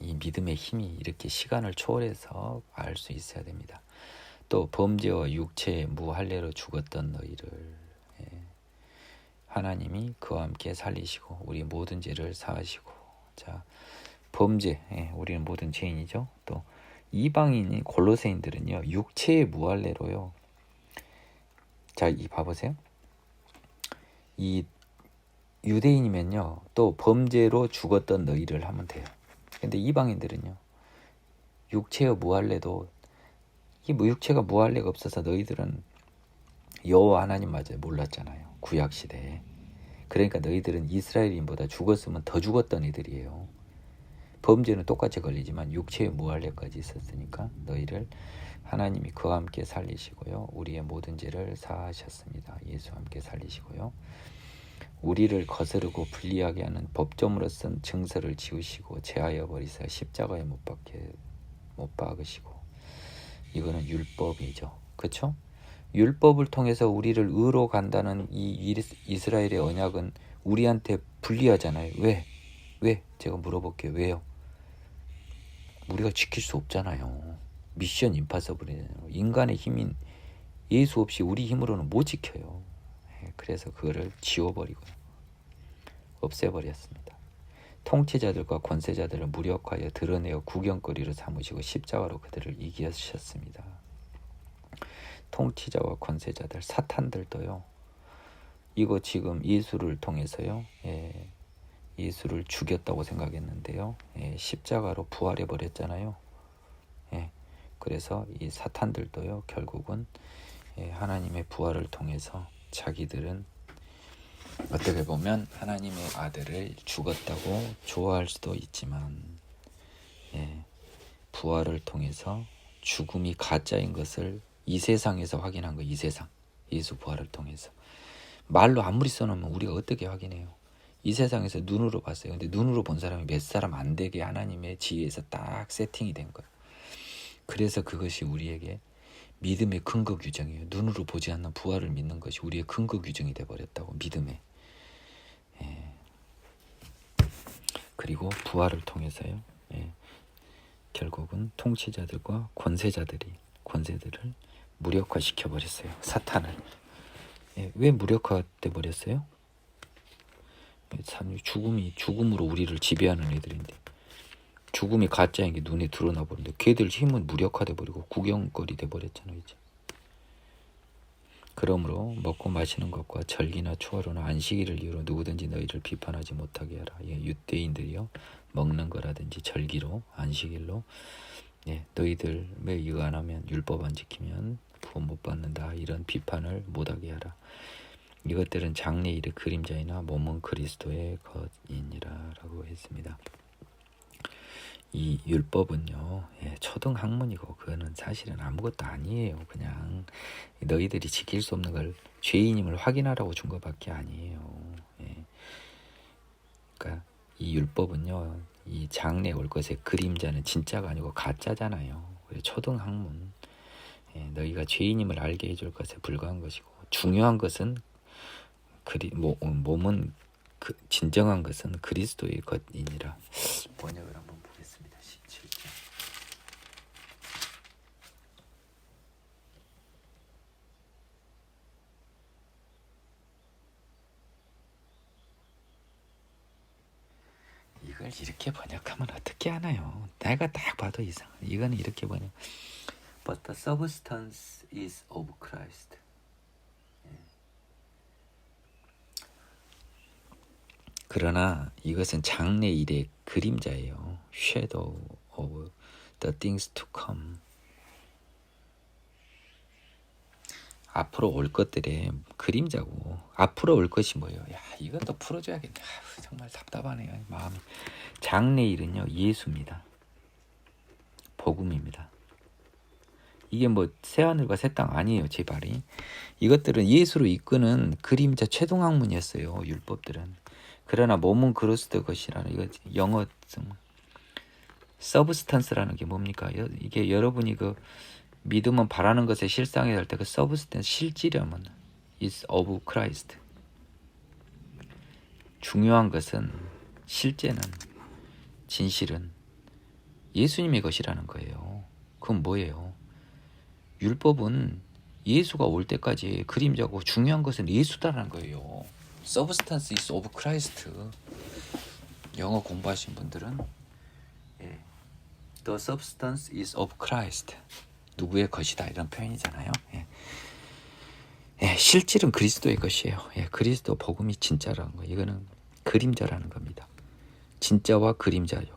Speaker 1: 이 믿음의 힘이 이렇게 시간을 초월해서 알 수 있어야 됩니다. 또 범죄와 육체의 무할례로 죽었던 너희를 하나님이 그와 함께 살리시고 우리 모든 죄를 사하시고. 자, 범죄, 우리는 모든 죄인이죠. 또 이방인인 골로새인들은요, 육체의 무할례로요. 자, 이 봐보세요. 이 유대인이면요, 또 범죄로 죽었던 너희를 하면 돼요. 근데 이방인들은요, 육체의 무할례도 이 육체가 무할례가 없어서 너희들은 여호와 하나님마저 몰랐잖아요. 구약 시대에. 그러니까 너희들은 이스라엘인보다 죽었으면 더 죽었던 이들이에요. 범죄는 똑같이 걸리지만 육체의 무할례까지 있었으니까 너희를 하나님이 그와 함께 살리시고요. 우리의 모든 죄를 사하셨습니다. 예수와 함께 살리시고요. 우리를 거스르고 불리하게 하는 법조문으로 쓴 증서를 지우시고 제하여 버리사 십자가에 못 박으시고. 이거는 율법이죠. 그렇죠? 율법을 통해서 우리를 의로 간다는 이 이스라엘의 언약은 우리한테 불리하잖아요. 왜? 제가 물어볼게요. 왜요? 우리가 지킬 수 없잖아요. 미션 임파서블이에요. 인간의 힘인 예수 없이 우리 힘으로는 못 지켜요. 그래서 그거를 지워버리고요. 없애버렸습니다. 통치자들과 권세자들을 무력하여 드러내어 구경거리로 삼으시고 십자가로 그들을 이기셨습니다. 통치자와 권세자들, 사탄들도요. 이거 지금 예수를 통해서요. 예수를 죽였다고 생각했는데요. 십자가로 부활해 버렸잖아요. 그래서 이 사탄들도요. 결국은 하나님의 부활을 통해서 자기들은 어떻게 보면 하나님의 아들을 죽었다고 좋아할 수도 있지만 부활을 통해서 죽음이 가짜인 것을 이 세상에서 확인한 거예요. 이 세상. 예수 부활을 통해서. 말로 아무리 써놓으면 우리가 어떻게 확인해요? 이 세상에서 눈으로 봤어요. 근데 눈으로 본 사람이 몇 사람 안 되게 하나님의 지혜에서 딱 세팅이 된 거예요. 그래서 그것이 우리에게 믿음의 근거 규정이에요. 눈으로 보지 않는 부활을 믿는 것이 우리의 근거 규정이 돼버렸다고. 믿음의. 그리고 부활을 통해서요. 결국은 통치자들과 권세들을 무력화시켜 버렸어요. 사탄을. 왜 무력화돼 버렸어요? 죽음으로 우리를 지배하는 애들인데 죽음이 가짜인 게 눈에 드러나 버리는데 걔들 힘은 무력화돼 버리고 구경거리 돼 버렸잖아요. 이제. 그러므로 먹고 마시는 것과 절기나 초하루나 안식일을 이유로 누구든지 너희를 비판하지 못하게 하라. 유대인들이요, 먹는 거라든지 절기로 안식일로 너희들 왜 이거 안 하면 율법 안 지키면 구원 못 받는다, 이런 비판을 못하게 하라. 이것들은 장래 일의 그림자이나 몸은 그리스도의 것이니라 라고 했습니다. 이 율법은요, 초등 학문이고 그거는 사실은 아무것도 아니에요. 그냥 너희들이 지킬 수 없는 걸 죄인임을 확인하라고 준 것밖에 아니에요. 그러니까 이 율법은요, 이 장래 올 것의 그림자는 진짜가 아니고 가짜잖아요. 초등 학문. 너희가 죄인임을 알게 해줄 것에 불과한 것이고, 중요한 것은 몸은 진정한 것은 그리스도의 것이니라. 번역을 한번 보겠습니다. 17절. 이걸 이렇게 번역하면 어떻게 하나요? 내가 딱 봐도 이상해. 이거는 이렇게 번역. But the substance is of Christ. 그러나 이것은 장래 일의 그림자예요. Shadow of the things to come. 앞으로 올 것들의 그림자고 앞으로 올 것이 뭐예요? 야, 이것도 풀어줘야겠네. 정말 답답하네요. 마음이. 장래일은요, 예수입니다. 복음입니다. 이게 뭐 새하늘과 새 땅 아니에요. 제 말이. 이것들은 예수로 이끄는 그림자 최종학문이었어요. 율법들은. 그러나 몸은 그리스도 것이라는 이거 영어 서브스탄스라는 게 뭡니까? 이게 여러분이 그 믿음은 바라는 것에 실상이 될 때 그 서브스탄스 실질함은 is of Christ. 중요한 것은 실제는 진실은 예수님의 것이라는 거예요. 그건 뭐예요? 율법은 예수가 올 때까지 그림자고 중요한 것은 예수다라는 거예요. Substance is of Christ. 영어 공부하신 분들은 The substance is of Christ. 누구의 것이다 이런 표현이잖아요. 실질은 그리스도의 것이에요. 그리스도 복음이 진짜라는 거예요. 이거는 그림자라는 겁니다. 진짜와 그림자요.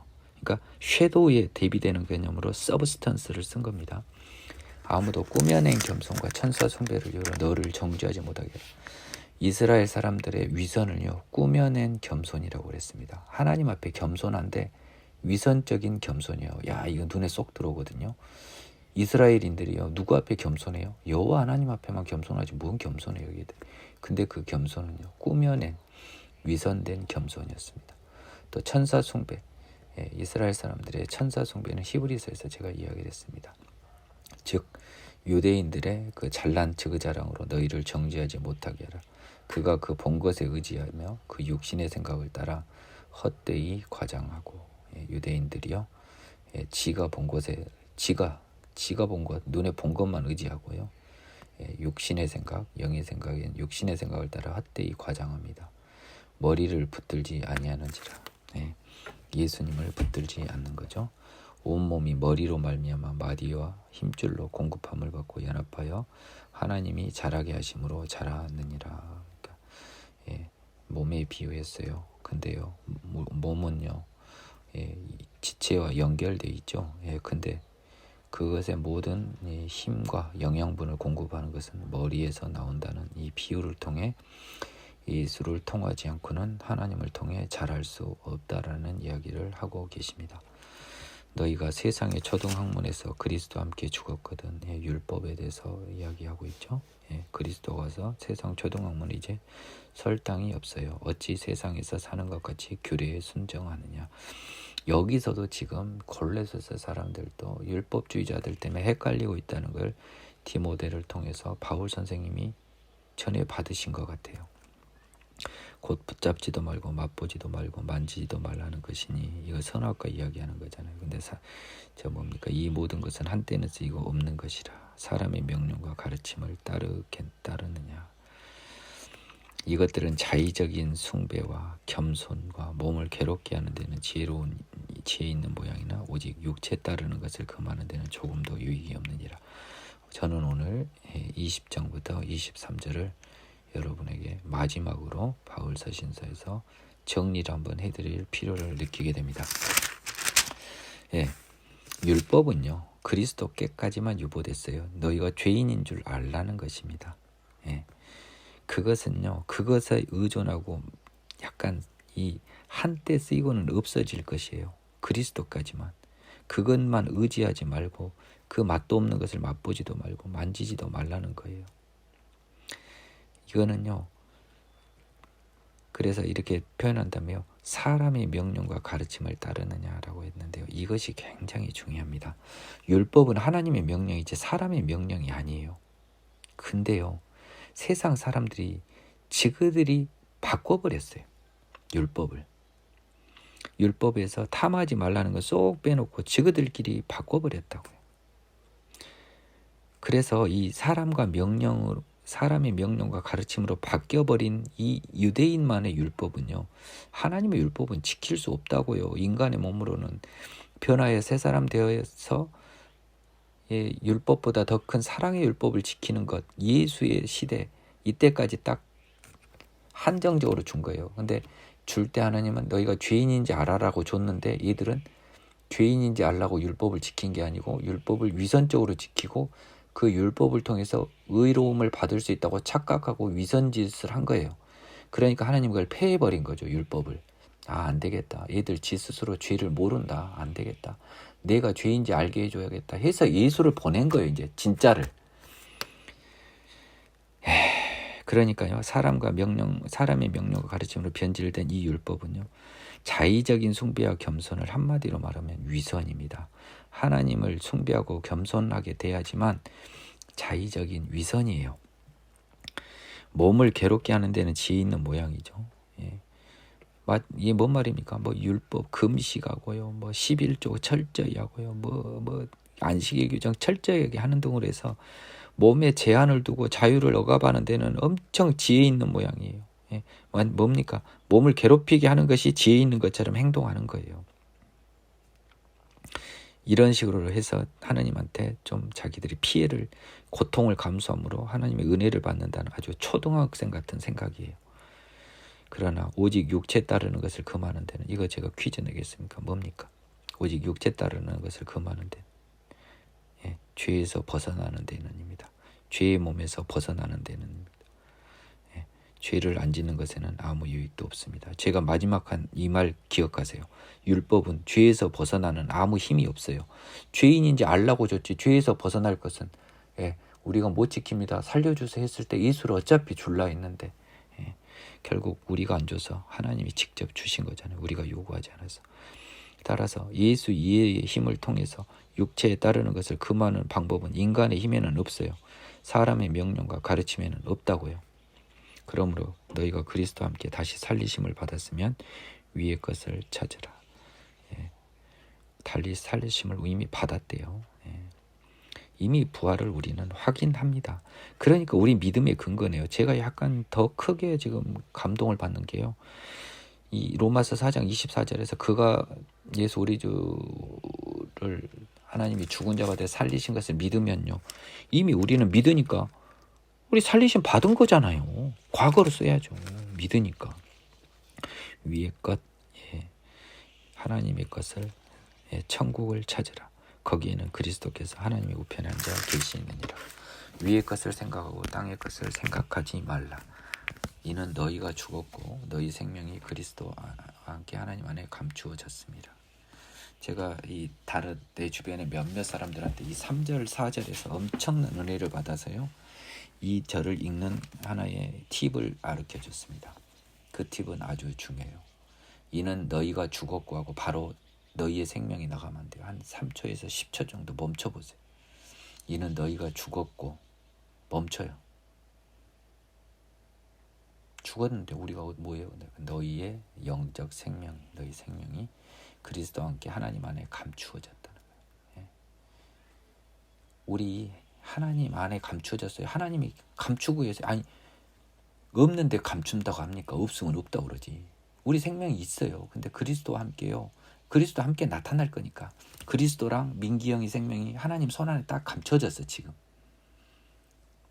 Speaker 1: 그러니까 섀도우에 대비되는 개념으로 서브스턴스를 쓴 겁니다. 아무도 꾸며낸 겸손과 천사 숭배를 이유로 너를 정죄하지 못하게 하라. 이스라엘 사람들의 위선을요 꾸며낸 겸손이라고 그랬습니다. 하나님 앞에 겸손한데 위선적인 겸손이에요. 야, 이거 눈에 쏙 들어오거든요. 이스라엘인들이요 누구 앞에 겸손해요? 여호와 하나님 앞에만 겸손하지 뭔 겸손해요 이게. 근데 그 겸손은요 꾸며낸 위선된 겸손이었습니다. 또 천사 숭배, 이스라엘 사람들의 천사 숭배는 히브리서에서 제가 이야기했습니다. 즉 유대인들의 그 잘난 지그자랑으로 너희를 정죄하지 못하게 하라. 그가 그 본 것에 의지하며 그 육신의 생각을 따라 헛되이 과장하고. 유대인들이요 지가 본 것에 지가 본 것, 눈에 본 것만 의지하고요. 육신의 생각, 영의 생각인 육신의 생각을 따라 헛되이 과장합니다. 머리를 붙들지 아니하는지라. 예수님을 붙들지 않는 거죠. 온몸이 머리로 말미암아 마디와 힘줄로 공급함을 받고 연합하여 하나님이 자라게 하심으로 자라느니라. 그러니까, 몸에 비유했어요. 근데요, 몸은요, 지체와 연결되어 있죠. 근데 그것의 모든 힘과 영양분을 공급하는 것은 머리에서 나온다는 이 비유를 통해 예수를 통하지 않고는 하나님을 통해 자랄 수 없다라는 이야기를 하고 계십니다. 너희가 세상의 초등학문에서 그리스도와 함께 죽었거든. 율법에 대해서 이야기하고 있죠. 그리스도가 와서 세상 초등학문에 이제 설당이 없어요. 어찌 세상에서 사는 것 같이 규례에 순정하느냐. 여기서도 지금 골로새 사람들도 율법주의자들 때문에 헷갈리고 있다는 걸 디모데를 통해서 바울 선생님이 전해 받으신 것 같아요. 곧 붙잡지도 말고 맛보지도 말고 만지지도 말라는 것이니 이거 선악과 이야기하는 거잖아요. 근데 뭡니까? 이 모든 것은 한때는 쓰이고 없는 것이라. 사람의 명령과 가르침을 따르느냐. 이것들은 자의적인 숭배와 겸손과 몸을 괴롭게 하는 데는 지혜 있는 모양이나 오직 육체 따르는 것을 금하는 데는 조금도 유익이 없느니라. 저는 오늘 20장부터 23절을 여러분에게 마지막으로 바울 서신서에서 정리를 한번 해드릴 필요를 느끼게 됩니다. 율법은요 그리스도께까지만 유보됐어요. 너희가 죄인인 줄 알라는 것입니다. 그것은요 그것에 의존하고 약간 이 한때 쓰이고는 없어질 것이에요. 그리스도까지만. 그것만 의지하지 말고 그 맛도 없는 것을 맛보지도 말고 만지지도 말라는 거예요. 이거는요 그래서 이렇게 표현한다며 사람의 명령과 가르침을 따르느냐라고 했는데요. 이것이 굉장히 중요합니다. 율법은 하나님의 명령이지 사람의 명령이 아니에요. 근데요 세상 사람들이 지그들이 바꿔버렸어요. 율법에서 탐하지 말라는 거 쏙 빼놓고 지그들끼리 바꿔버렸다고요. 그래서 이 사람의 명령과 가르침으로 바뀌어버린 이 유대인만의 율법은요 하나님의 율법은 지킬 수 없다고요. 인간의 몸으로는 변화의 새 사람 되어서 율법보다 더 큰 사랑의 율법을 지키는 것, 예수의 시대 이때까지 딱 한정적으로 준 거예요. 근데 줄 때 하나님은 너희가 죄인인지 알아라고 줬는데 얘들은 죄인인지 알라고 율법을 지킨 게 아니고 율법을 위선적으로 지키고 그 율법을 통해서 의로움을 받을 수 있다고 착각하고 위선짓을 한 거예요. 그러니까 하나님 그걸 폐해버린 거죠. 율법을. 안 되겠다. 얘들 지 스스로 죄를 모른다. 안 되겠다. 내가 죄인지 알게 해줘야겠다 해서 예수를 보낸 거예요. 이제 진짜를. 그러니까요. 사람의 명령과 가르침으로 변질된 이 율법은요. 자의적인 숭배와 겸손을 한마디로 말하면 위선입니다. 하나님을 숭배하고 겸손하게 돼야지만 자의적인 위선이에요. 몸을 괴롭게 하는 데는 지혜 있는 모양이죠. 이게 뭔 말입니까? 율법 금식하고요, 11조 철저히 하고요, 안식일 규정 철저하게 하는 등으로 해서 몸에 제한을 두고 자유를 억압하는 데는 엄청 지혜 있는 모양이에요. 뭡니까? 몸을 괴롭히게 하는 것이 지혜 있는 것처럼 행동하는 거예요. 이런 식으로 해서 하나님한테 좀 자기들이 고통을 감수함으로 하나님의 은혜를 받는다는 아주 초등학생 같은 생각이에요. 그러나 오직 육체 따르는 것을 금하는 데는, 이거 제가 퀴즈 내겠습니까? 뭡니까? 오직 육체 따르는 것을 금하는 데는 죄에서 벗어나는 데는입니다. 죄의 몸에서 벗어나는 데는입니다. 죄를 안 짓는 것에는 아무 유익도 없습니다. 제가 마지막 한 이 말 기억하세요. 율법은 죄에서 벗어나는 아무 힘이 없어요. 죄인인지 알라고 줬지 죄에서 벗어날 것은 우리가 못 지킵니다. 살려주세요 했을 때 예수를 어차피 줄라 했는데 결국 우리가 안 줘서 하나님이 직접 주신 거잖아요. 우리가 요구하지 않아서. 따라서 예수 이해의 힘을 통해서 육체에 따르는 것을 금하는 방법은 인간의 힘에는 없어요. 사람의 명령과 가르침에는 없다고요. 그러므로 너희가 그리스도와 함께 다시 살리심을 받았으면 위의 것을 찾으라. 달리 살리심을 이미 받았대요. 이미 부활을 우리는 확인합니다. 그러니까 우리 믿음의 근거네요. 제가 약간 더 크게 지금 감동을 받는 게요. 이 로마서 4장 24절에서 그가 예수 우리 주를 하나님이 죽은 자 가운데 살리신 것을 믿으면요. 이미 우리는 믿으니까 우리 살리심 받은 거잖아요. 과거로 써야죠. 믿으니까. 위의 것, 하나님의 것을, 천국을 찾으라. 거기에는 그리스도께서 하나님의 우편에 앉아 계시느니라. 위의 것을 생각하고 땅의 것을 생각하지 말라. 이는 너희가 죽었고 너희 생명이 그리스도와 함께 하나님 안에 감추어졌습니다. 제가 내 주변의 몇몇 사람들한테 이 3절 4절에서 엄청난 은혜를 받아서요. 이 절을 읽는 하나의 팁을 가르쳐줬습니다. 그 팁은 아주 중요해요. 이는 너희가 죽었고 하고 바로 너희의 생명이 나가면 안 돼요. 한 3초에서 10초 정도 멈춰보세요. 이는 너희가 죽었고 멈춰요. 죽었는데 우리가 뭐예요? 너희의 영적 생명, 너희 생명이 그리스도와 함께 하나님 안에 감추어졌다는 거예요. 우리 하나님 안에 감추어졌어요. 하나님이 감추고 계세요. 아니 없는데 감춘다고 합니까? 없으면 없다고 그러지. 우리 생명이 있어요. 근데 그리스도와 함께요. 그리스도와 함께 나타날 거니까. 그리스도랑 민기 형의 생명이 하나님 손안에 딱 감춰졌어 지금.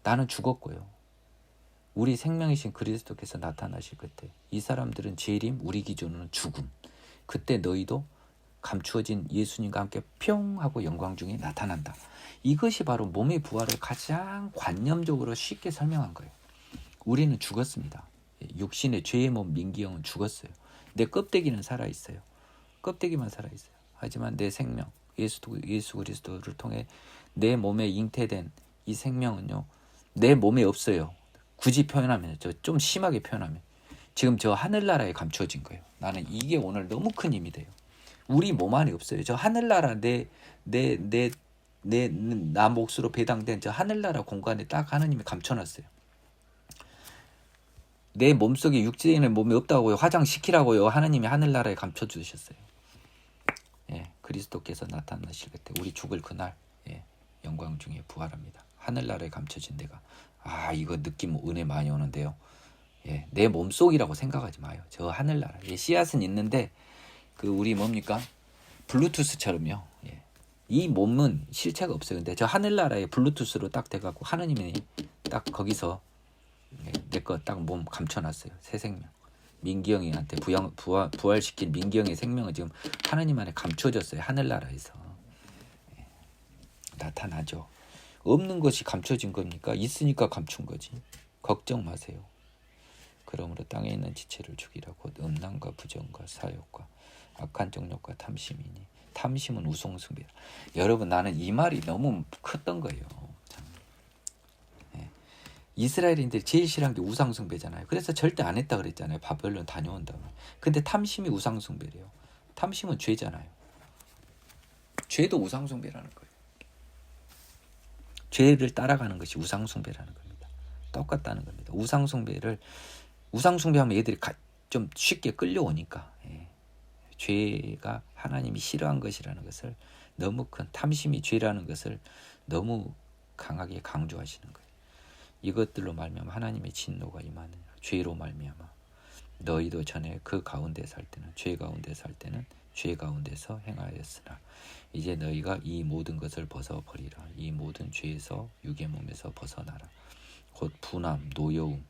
Speaker 1: 나는 죽었고요. 우리 생명이신 그리스도께서 나타나실 그때 이 사람들은 재림, 우리 기준으로는 죽음. 그때 너희도 감추어진 예수님과 함께 뿅 하고 영광 중에 나타난다. 이것이 바로 몸의 부활을 가장 관념적으로 쉽게 설명한 거예요. 우리는 죽었습니다. 육신의 죄의 몸 민기형은 죽었어요. 내 껍데기는 살아있어요. 껍데기만 살아있어요. 하지만 내 생명, 예수 그리스도를 통해 내 몸에 잉태된 이 생명은요. 내 몸에 없어요. 굳이 표현하면, 좀 심하게 표현하면 지금 저 하늘나라에 감추어진 거예요. 나는 이게 오늘 너무 큰 힘이 돼요. 우리 몸 안에 없어요. 저 하늘나라 나 몫으로 배당된 저 하늘나라 공간에 딱 하나님이 감춰놨어요. 내 몸속에 육체인의 몸이 없다고요. 화장시키라고요. 하나님이 하늘나라에 감춰주셨어요. 그리스도께서 나타나실 그때 우리 죽을 그날 영광 중에 부활합니다. 하늘나라에 감춰진 데가 이거 느낌 은혜 많이 오는데요. 내 몸속이라고 생각하지 마요. 저 하늘나라. 씨앗은 있는데 우리 뭡니까? 블루투스처럼요. 이 몸은 실체가 없어요. 근데 저 하늘나라에 블루투스로 딱 돼갖고 하느님이 딱 거기서 내 거 딱 몸 감춰놨어요. 새 생명. 민기영이한테 부활시킨 민기영의 생명은 지금 하나님 안에 감춰졌어요. 하늘나라에서 나타나죠. 없는 것이 감춰진 겁니까? 있으니까 감춘 거지. 걱정 마세요. 그러므로 땅에 있는 지체를 죽이라. 곧 음란과 부정과 사욕과 악한 정욕과 탐심이니. 탐심은 우상숭배라. 여러분, 나는 이 말이 너무 컸던 거예요. 참. 예. 이스라엘인들이 제일 싫어한 게 우상숭배잖아요. 그래서 절대 안 했다 그랬잖아요. 바벨론 다녀온다고. 근데 탐심이 우상숭배래요. 탐심은 죄잖아요. 죄도 우상숭배라는 거예요. 죄를 따라가는 것이 우상숭배라는 겁니다. 똑같다는 겁니다. 우상숭배하면 애들이 좀 쉽게 끌려오니까, 예. 죄가 하나님이 싫어한 것이라는 것을 너무 큰 탐심이 죄라는 것을 너무 강하게 강조하시는 거예요. 이것들로 말미암아 하나님의 진노가 임하는 죄로 말미암아 너희도 전에 그 가운데 살 때는 죄 가운데 살 때는 죄 가운데서 행하였으나 이제 너희가 이 모든 것을 벗어버리라. 이 모든 죄에서 육의 몸에서 벗어나라. 곧 분함, 노여움.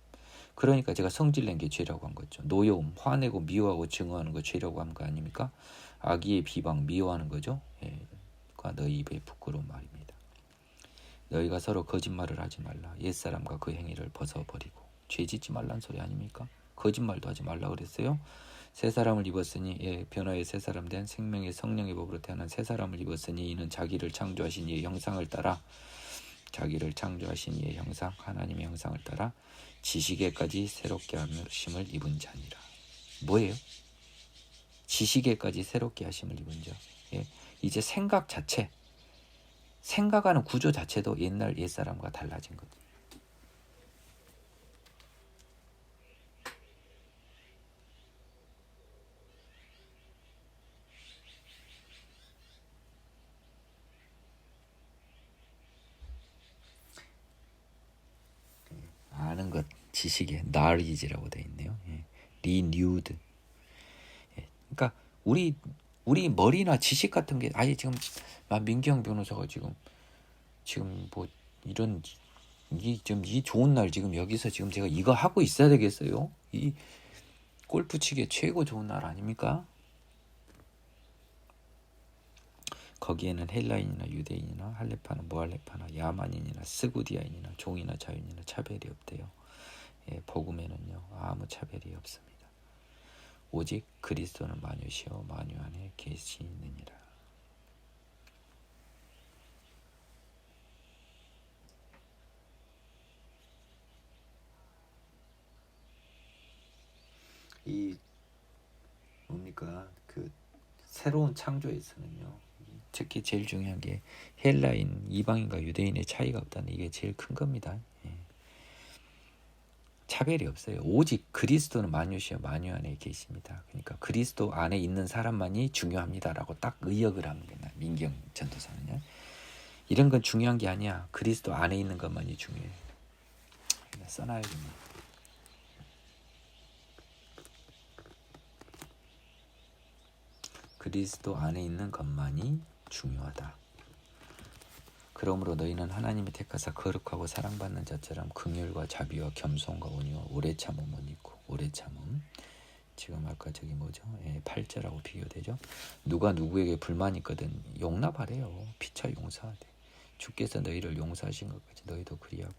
Speaker 1: 그러니까 제가 성질낸 게 죄라고 한 거죠. 노여움, 화내고 미워하고 증오하는 거 죄라고 한 거 아닙니까? 악의의 비방, 미워하는 거죠. 예, 그러니까 너희 입에 부끄러운 말입니다. 너희가 서로 거짓말을 하지 말라. 옛사람과 그 행위를 벗어버리고. 죄 짓지 말란 소리 아닙니까? 거짓말도 하지 말라 그랬어요. 새 사람을 입었으니, 예, 변화의 새 사람 된 생명의 성령의 법으로 태어난 새 사람을 입었으니 이는 자기를 창조하신 이의 형상을 따라 하나님의 형상을 따라 지식에까지 새롭게 하심을 입은 자니라. 뭐예요? 지식에까지 새롭게 하심을 입은 자. 예, 이제 생각하는 구조 자체도 옛날 옛사람과 달라진 거죠. 아는 것, 지식의 knowledge라고 되어 있네요. 예. renewed. 예. 그러니까 우리 머리나 지식 같은 게 아예 지금 민경 변호사가 지금 뭐 이런 이 좋은 날 지금 여기서 지금 제가 이거 하고 있어야 되겠어요? 이 골프 치기에 최고 좋은 날 아닙니까? 거기에는 헬라인이나 유대인이나 할레파나 모할레파나 야만인이나 스구디아인이나 종이나 자유인이나 차별이 없대요. 예, 복음에는요 아무 차별이 없습니다. 오직 그리스도는 만유시요 만유 안에 계시느니라. 이 뭡니까 그 새로운 창조에서는요 특히 제일 중요한 게 헬라인, 이방인과 유대인의 차이가 없다는 이게 제일 큰 겁니다. 예. 차별이 없어요. 오직 그리스도는 만유시여 만유 안에 계십니다. 그러니까 그리스도 안에 있는 사람만이 중요합니다라고 딱 의역을 하는 거예요. 민경 전도사는요. 이런 건 중요한 게 아니야. 그리스도 안에 있는 것만이 중요해. 써놔야겠네. 그리스도 안에 있는 것만이 중요하다. 그러므로 너희는 하나님이 택하사 거룩하고 사랑받는 자처럼 긍휼과 자비와 겸손과 온유와 오래 참음은 있고 오래 참음. 지금 아까 저기 뭐죠? 예, 8절하고 비교되죠. 누가 누구에게 불만 있거든 용납하래요. 피차 용서하되 주께서 너희를 용서하신 것까지 너희도 그리하고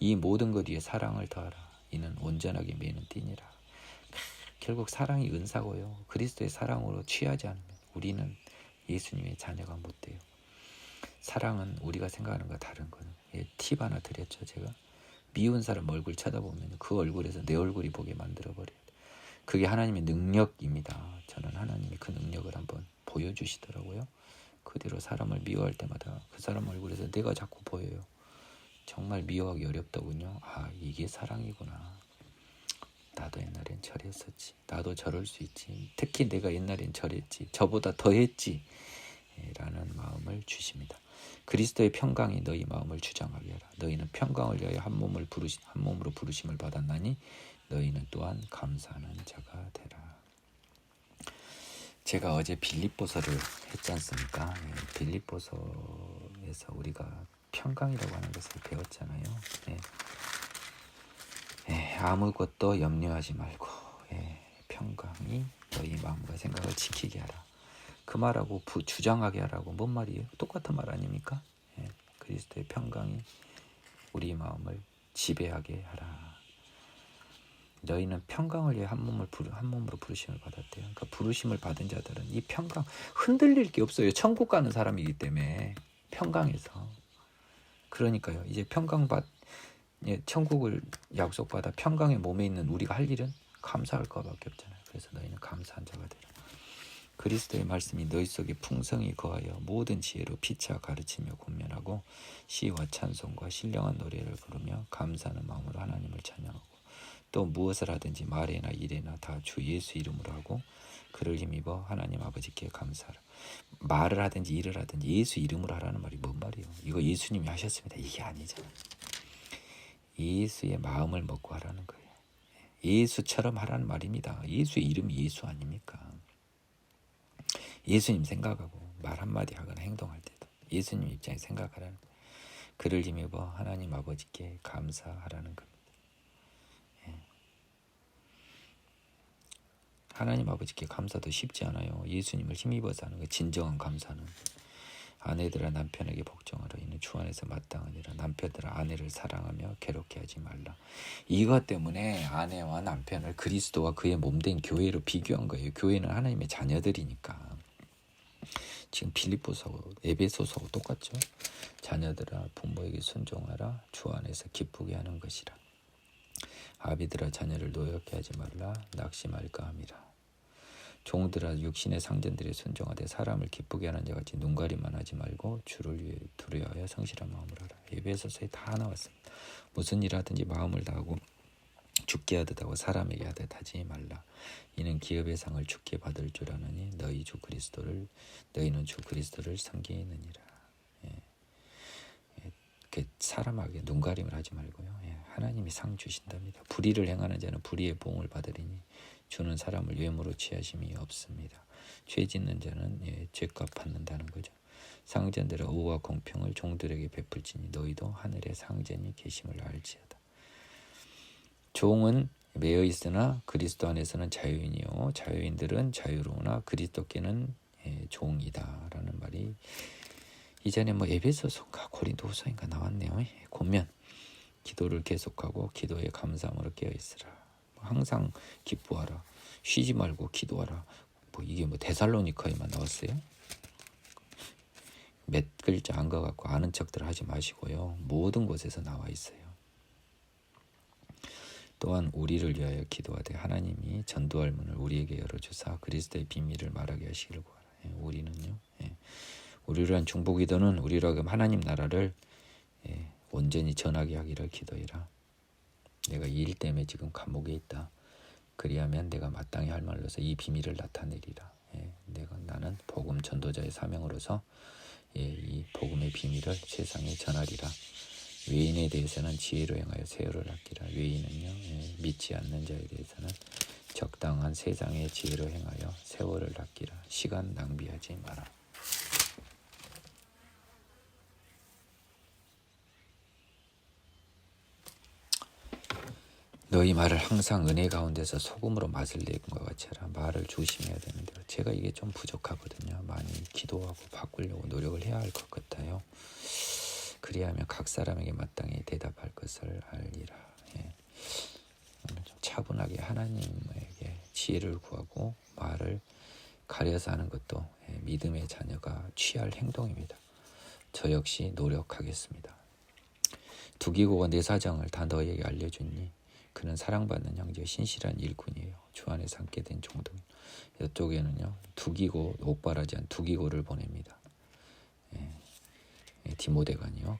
Speaker 1: 이 모든 것 위에 사랑을 더하라. 이는 온전하게 매는 띠니라. 결국 사랑이 은사고요. 그리스도의 사랑으로 취하지 않으면 우리는 예수님의 자녀가 못 돼요. 사랑은 우리가 생각하는 거 다른 거는. 예, 팁 하나 드렸죠. 제가 미운 사람 얼굴 쳐다보면 그 얼굴에서 내 얼굴이 보게 만들어버려요. 그게 하나님의 능력입니다. 저는 하나님이 그 능력을 한번 보여주시더라고요. 그 뒤로 사람을 미워할 때마다 그 사람 얼굴에서 내가 자꾸 보여요. 정말 미워하기 어렵더군요. 아, 이게 사랑이구나. 나도 옛날엔 저랬었지. 나도 저럴 수 있지. 특히 내가 옛날엔 저랬지. 저보다 더 했지. 라는 마음을 주십니다. 그리스도의 평강이 너희 마음을 주장하게 하라. 너희는 평강을 위하여 한 몸으로 부르심을 받았나니 너희는 또한 감사하는 자가 되라. 제가 어제 빌립보서를 했지 않습니까? 빌립보서에서 우리가 평강이라고 하는 것을 배웠잖아요. 아무것도 염려하지 말고 평강이 너희 마음과 생각을 지키게 하라. 그 말하고 주장하게 하라고 뭔 말이에요? 똑같은 말 아닙니까? 그리스도의 평강이 우리 마음을 지배하게 하라. 너희는 평강을 위해 한 몸으로 부르심을 받았대요. 그러니까 부르심을 받은 자들은 이 평강 흔들릴 게 없어요. 천국 가는 사람이기 때문에 평강에서. 그러니까요. 이제 천국을 약속받아 평강의 몸에 있는 우리가 할 일은 감사할 것밖에 없잖아요. 그래서 너희는 감사한 자가 되라. 그리스도의 말씀이 너희 속에 풍성히 거하여 모든 지혜로 피차 가르치며 권면하고 시와 찬송과 신령한 노래를 부르며 감사하는 마음으로 하나님을 찬양하고 또 무엇을 하든지 말에나 일에나 다 주 예수 이름으로 하고 그를 힘입어 하나님 아버지께 감사하라. 말을 하든지 일을 하든지 예수 이름으로 하라는 말이 뭔 말이에요? 이거 예수님이 하셨습니다. 이게 아니잖아요. 예수의 마음을 먹고 하라는 거예요. 예수처럼 하라는 말입니다. 예수의 이름이 예수 아닙니까? 예수님 생각하고 말 한마디 하거나 행동할 때도 예수님 입장에 생각하라는 거예요. 그를 힘입어 하나님 아버지께 감사하라는 겁니다. 하나님 아버지께 감사도 쉽지 않아요. 예수님을 힘입어서 하는 거예요. 진정한 감사는. 아내들아 남편에게 복종하라. 이는 주 안에서 마땅하니라. 남편들아 아내를 사랑하며 괴롭게 하지 말라. 이것 때문에 아내와 남편을 그리스도와 그의 몸된 교회로 비교한 거예요. 교회는 하나님의 자녀들이니까. 지금 빌립보서하고 에베소서하고 똑같죠. 자녀들아 부모에게 순종하라. 주 안에서 기쁘게 하는 것이라. 아비들아 자녀를 노엽게 하지 말라. 낙심할까 함이라. 종들아 육신의 상전들에 순종하되 사람을 기쁘게 하는 자같이 눈가림만 하지 말고 주를 위해 두려워하여 성실한 마음으로 하라. 에베소서에 다 나왔습니다. 무슨 일 하든지 마음을 다하고 죽게 하듯 하고 사람에게 하듯 하지 말라. 이는 기업의 상을 죽게 받을 줄 아느니 너희는 주 그리스도를 섬기느니라. 사람에게 눈가림을 하지 말고요. 하나님이 상 주신답니다. 불의를 행하는 자는 불의의 보응을 받으리니 주는 사람을 외모로 취하심이 없습니다. 죄 짓는 자는 죄값 받는다는 거죠. 상전들의 의와 공평을 종들에게 베풀지니 너희도 하늘에 상전이 계심을 알지어다. 종은 매여 있으나 그리스도 안에서는 자유인이요 자유인들은 자유로우나 그리스도께는 종이다라는 말이 이전에 에베소서인가 고린도후서인가 나왔네요. 권면 기도를 계속하고 기도에 감사함으로 깨어 있으라. 항상 기뻐하라. 쉬지 말고 기도하라. 이게 데살로니카에만 나왔어요? 몇 글자 안 가갖고 아는 척들 하지 마시고요. 모든 곳에서 나와 있어요. 또한 우리를 위하여 기도하되 하나님이 전도할 문을 우리에게 열어주사 그리스도의 비밀을 말하게 하시기를 구하라. 우리는요. 우리를 위한 중보기도는 우리로 하여금 하나님 나라를 온전히 전하게 하기를 기도해라. 내가 이 일 때문에 지금 감옥에 있다. 그리하면 내가 마땅히 할 말로서 이 비밀을 나타내리라. 나는 복음 전도자의 사명으로서 이 복음의 비밀을 세상에 전하리라. 외인에 대해서는 지혜로 행하여 세월을 아끼라. 외인은요 믿지 않는 자에 대해서는 적당한 세상의 지혜로 행하여 세월을 아끼라. 시간 낭비하지 마라. 너희 말을 항상 은혜 가운데서 소금으로 맛을 내는 것 같이 하라. 말을 조심해야 되는데 제가 이게 좀 부족하거든요. 많이 기도하고 바꾸려고 노력을 해야 할 것 같아요. 그리하면 각 사람에게 마땅히 대답할 것을 알리라. 좀 차분하게 하나님에게 지혜를 구하고 말을 가려서 하는 것도 믿음의 자녀가 취할 행동입니다. 저 역시 노력하겠습니다. 두기고가 내 사정을 다 너에게 알려주니 그는 사랑받는 형제 신실한 일꾼이에요. 주 안에서 함께 된 종들. 이쪽에는요 두기고 옥바라지 않은 두기고를 보냅니다. 디모데가요.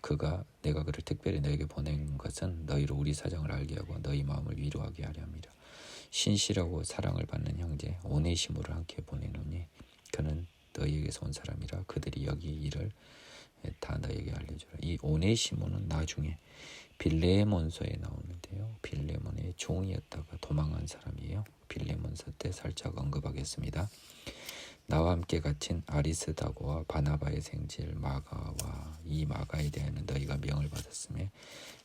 Speaker 1: 내가 그를 특별히 너에게 보낸 것은 너희로 우리 사정을 알게 하고 너희 마음을 위로하게 하려 함이라. 신실하고 사랑을 받는 형제 오네시모를 함께 보내노니 그는 너희에게서 온 사람이라. 그들이 여기 일을 다 너에게 알려주라. 이 오네시모는 나중에 빌레몬서에 나오는데요. 빌레몬의 종이었다가 도망한 사람이에요. 빌레몬서 때 살짝 언급하겠습니다. 나와 함께 갇힌 아리스다고와 바나바의 생질 마가와 이 마가에 대하여는 너희가 명을 받았음에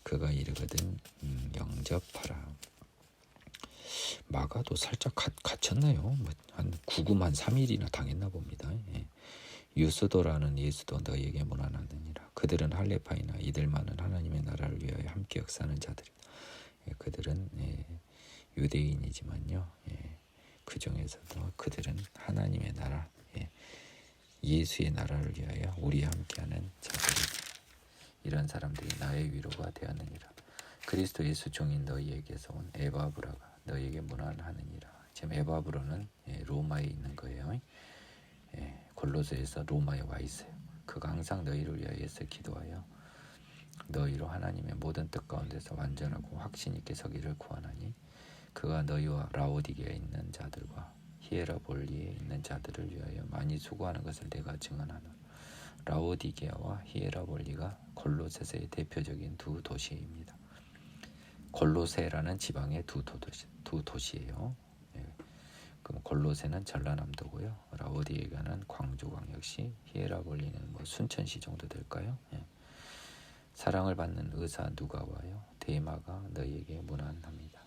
Speaker 1: 그가 이르거든 영접하라. 마가도 살짝 갇혔나요? 한 구금 한 3일이나 당했나 봅니다. 유스도라는 예수도 너희에게 문안하느니라. 그들은 할레파이나 이들만은 하나님의 나라를 위하여 함께 역사하는 자들이다. 그들은 유대인이지만요. 그 중에서도 그들은 하나님의 나라, 예수의 나라를 위하여 우리와 함께하는 자들이다. 이런 사람들이 나의 위로가 되었느니라. 그리스도 예수 종인 너희에게서 온 에바브라가 너희에게 문안하느니라. 지금 에바브로는 로마에 있는 거예요. 골로새에서 로마에 와 있어요. 그가 항상 너희를 위하여서 기도하여 너희로 하나님의 모든 뜻 가운데서 완전하고 확신 있게 서기를 구하나니 그가 너희와 라오디게에 있는 자들과 히에라볼리에 있는 자들을 위하여 많이 수고하는 것을 내가 증언하노. 라오디게아와 히에라볼리가 골로새의 대표적인 두 도시입니다. 골로새라는 지방의 두 도시예요. 그럼 골로새는 전라남도고요. 라오디게아는 광주광역시, 히에라볼리는 순천시 정도 될까요? 사랑을 받는 의사 누가 와요? 데마가 너희에게 문안합니다.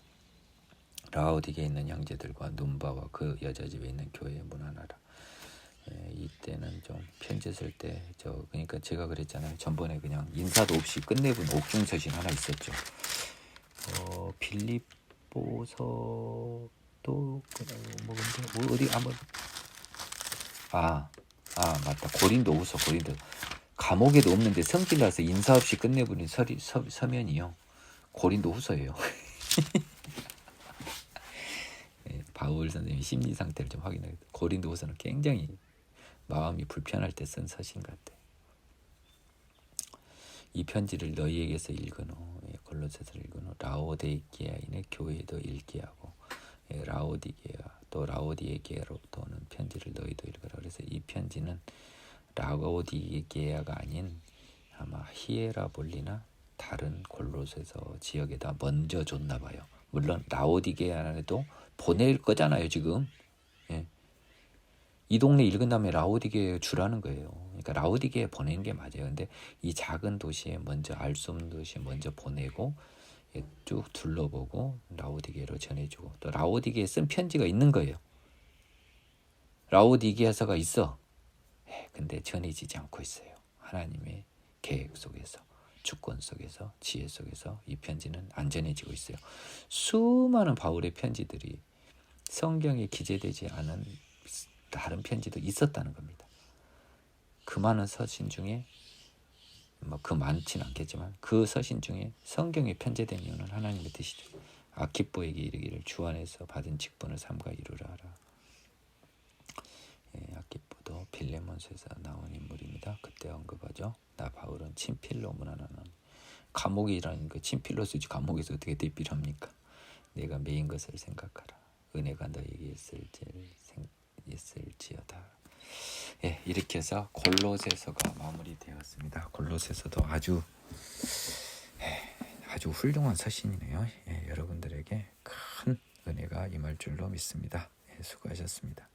Speaker 1: 라오디게에 있는 형제들과 눈바와 그 여자 집에 있는 교회에 문안하라. 이때는 좀 편지 쓸 때 그러니까 제가 그랬잖아요. 전번에 그냥 인사도 없이 끝내본 옥중서신 하나 있었죠. 빌립보서도 어디 한번 맞다. 고린도후서 감옥에도 없는데 성질나서 인사 없이 끝내버린 서면이요. 고린도후서예요. 바울 선생님이 심리 상태를 좀 확인하게 돼. 고린도후서는 굉장히 마음이 불편할 때 쓴 서신 같아요. 이 편지를 너희에게서 읽으노. 골로새서 읽으노. 라오디게아인의 교회도 읽게 하고 라오디게아 또 라오디게아로부터 오는 편지를 너희도 읽으라. 그래서 이 편지는 라오디게아가 아닌 아마 히에라볼리나 다른 골로새서 지역에다 먼저 줬나 봐요. 물론 라오디게아에도 보낼 거잖아요 지금. 이 동네 읽은 다음에 라오디게아에 주라는 거예요. 그러니까 라오디게아에 보내는 게 맞아요. 근데 이 작은 도시에 먼저 알 수 없는 도시에 먼저 보내고 쭉 둘러보고 라오디게아로 전해주고 또 라오디게아에 쓴 편지가 있는 거예요. 라오디게아서가 있어. 근데 전해지지 않고 있어요. 하나님의 계획 속에서, 주권 속에서, 지혜 속에서 이 편지는 안 전해지고 있어요. 수많은 바울의 편지들이 성경에 기재되지 않은 다른 편지도 있었다는 겁니다. 그 많은 서신 중에 그 많지는 않겠지만 그 서신 중에 성경에 편제된 이유는 하나님의 뜻이죠. 아키포에게 이르기를 주 안에서 받은 직분을 삼가 이루라 하라. 아키포도 빌레몬서에서 나온 인물입니다. 그때 언급하죠. 나 바울은 친필로 문안하는 감옥이라는 그 친필로 쓰지 감옥에서 어떻게 대필 합니까? 내가 메인 것을 생각하라. 은혜가 너에게 있을지어다. 이렇게 해서 골로새서가 마무리되었습니다. 골로새서도 아주 훌륭한 서신이네요. 여러분들에게 큰 은혜가 임할 줄로 믿습니다. 수고하셨습니다.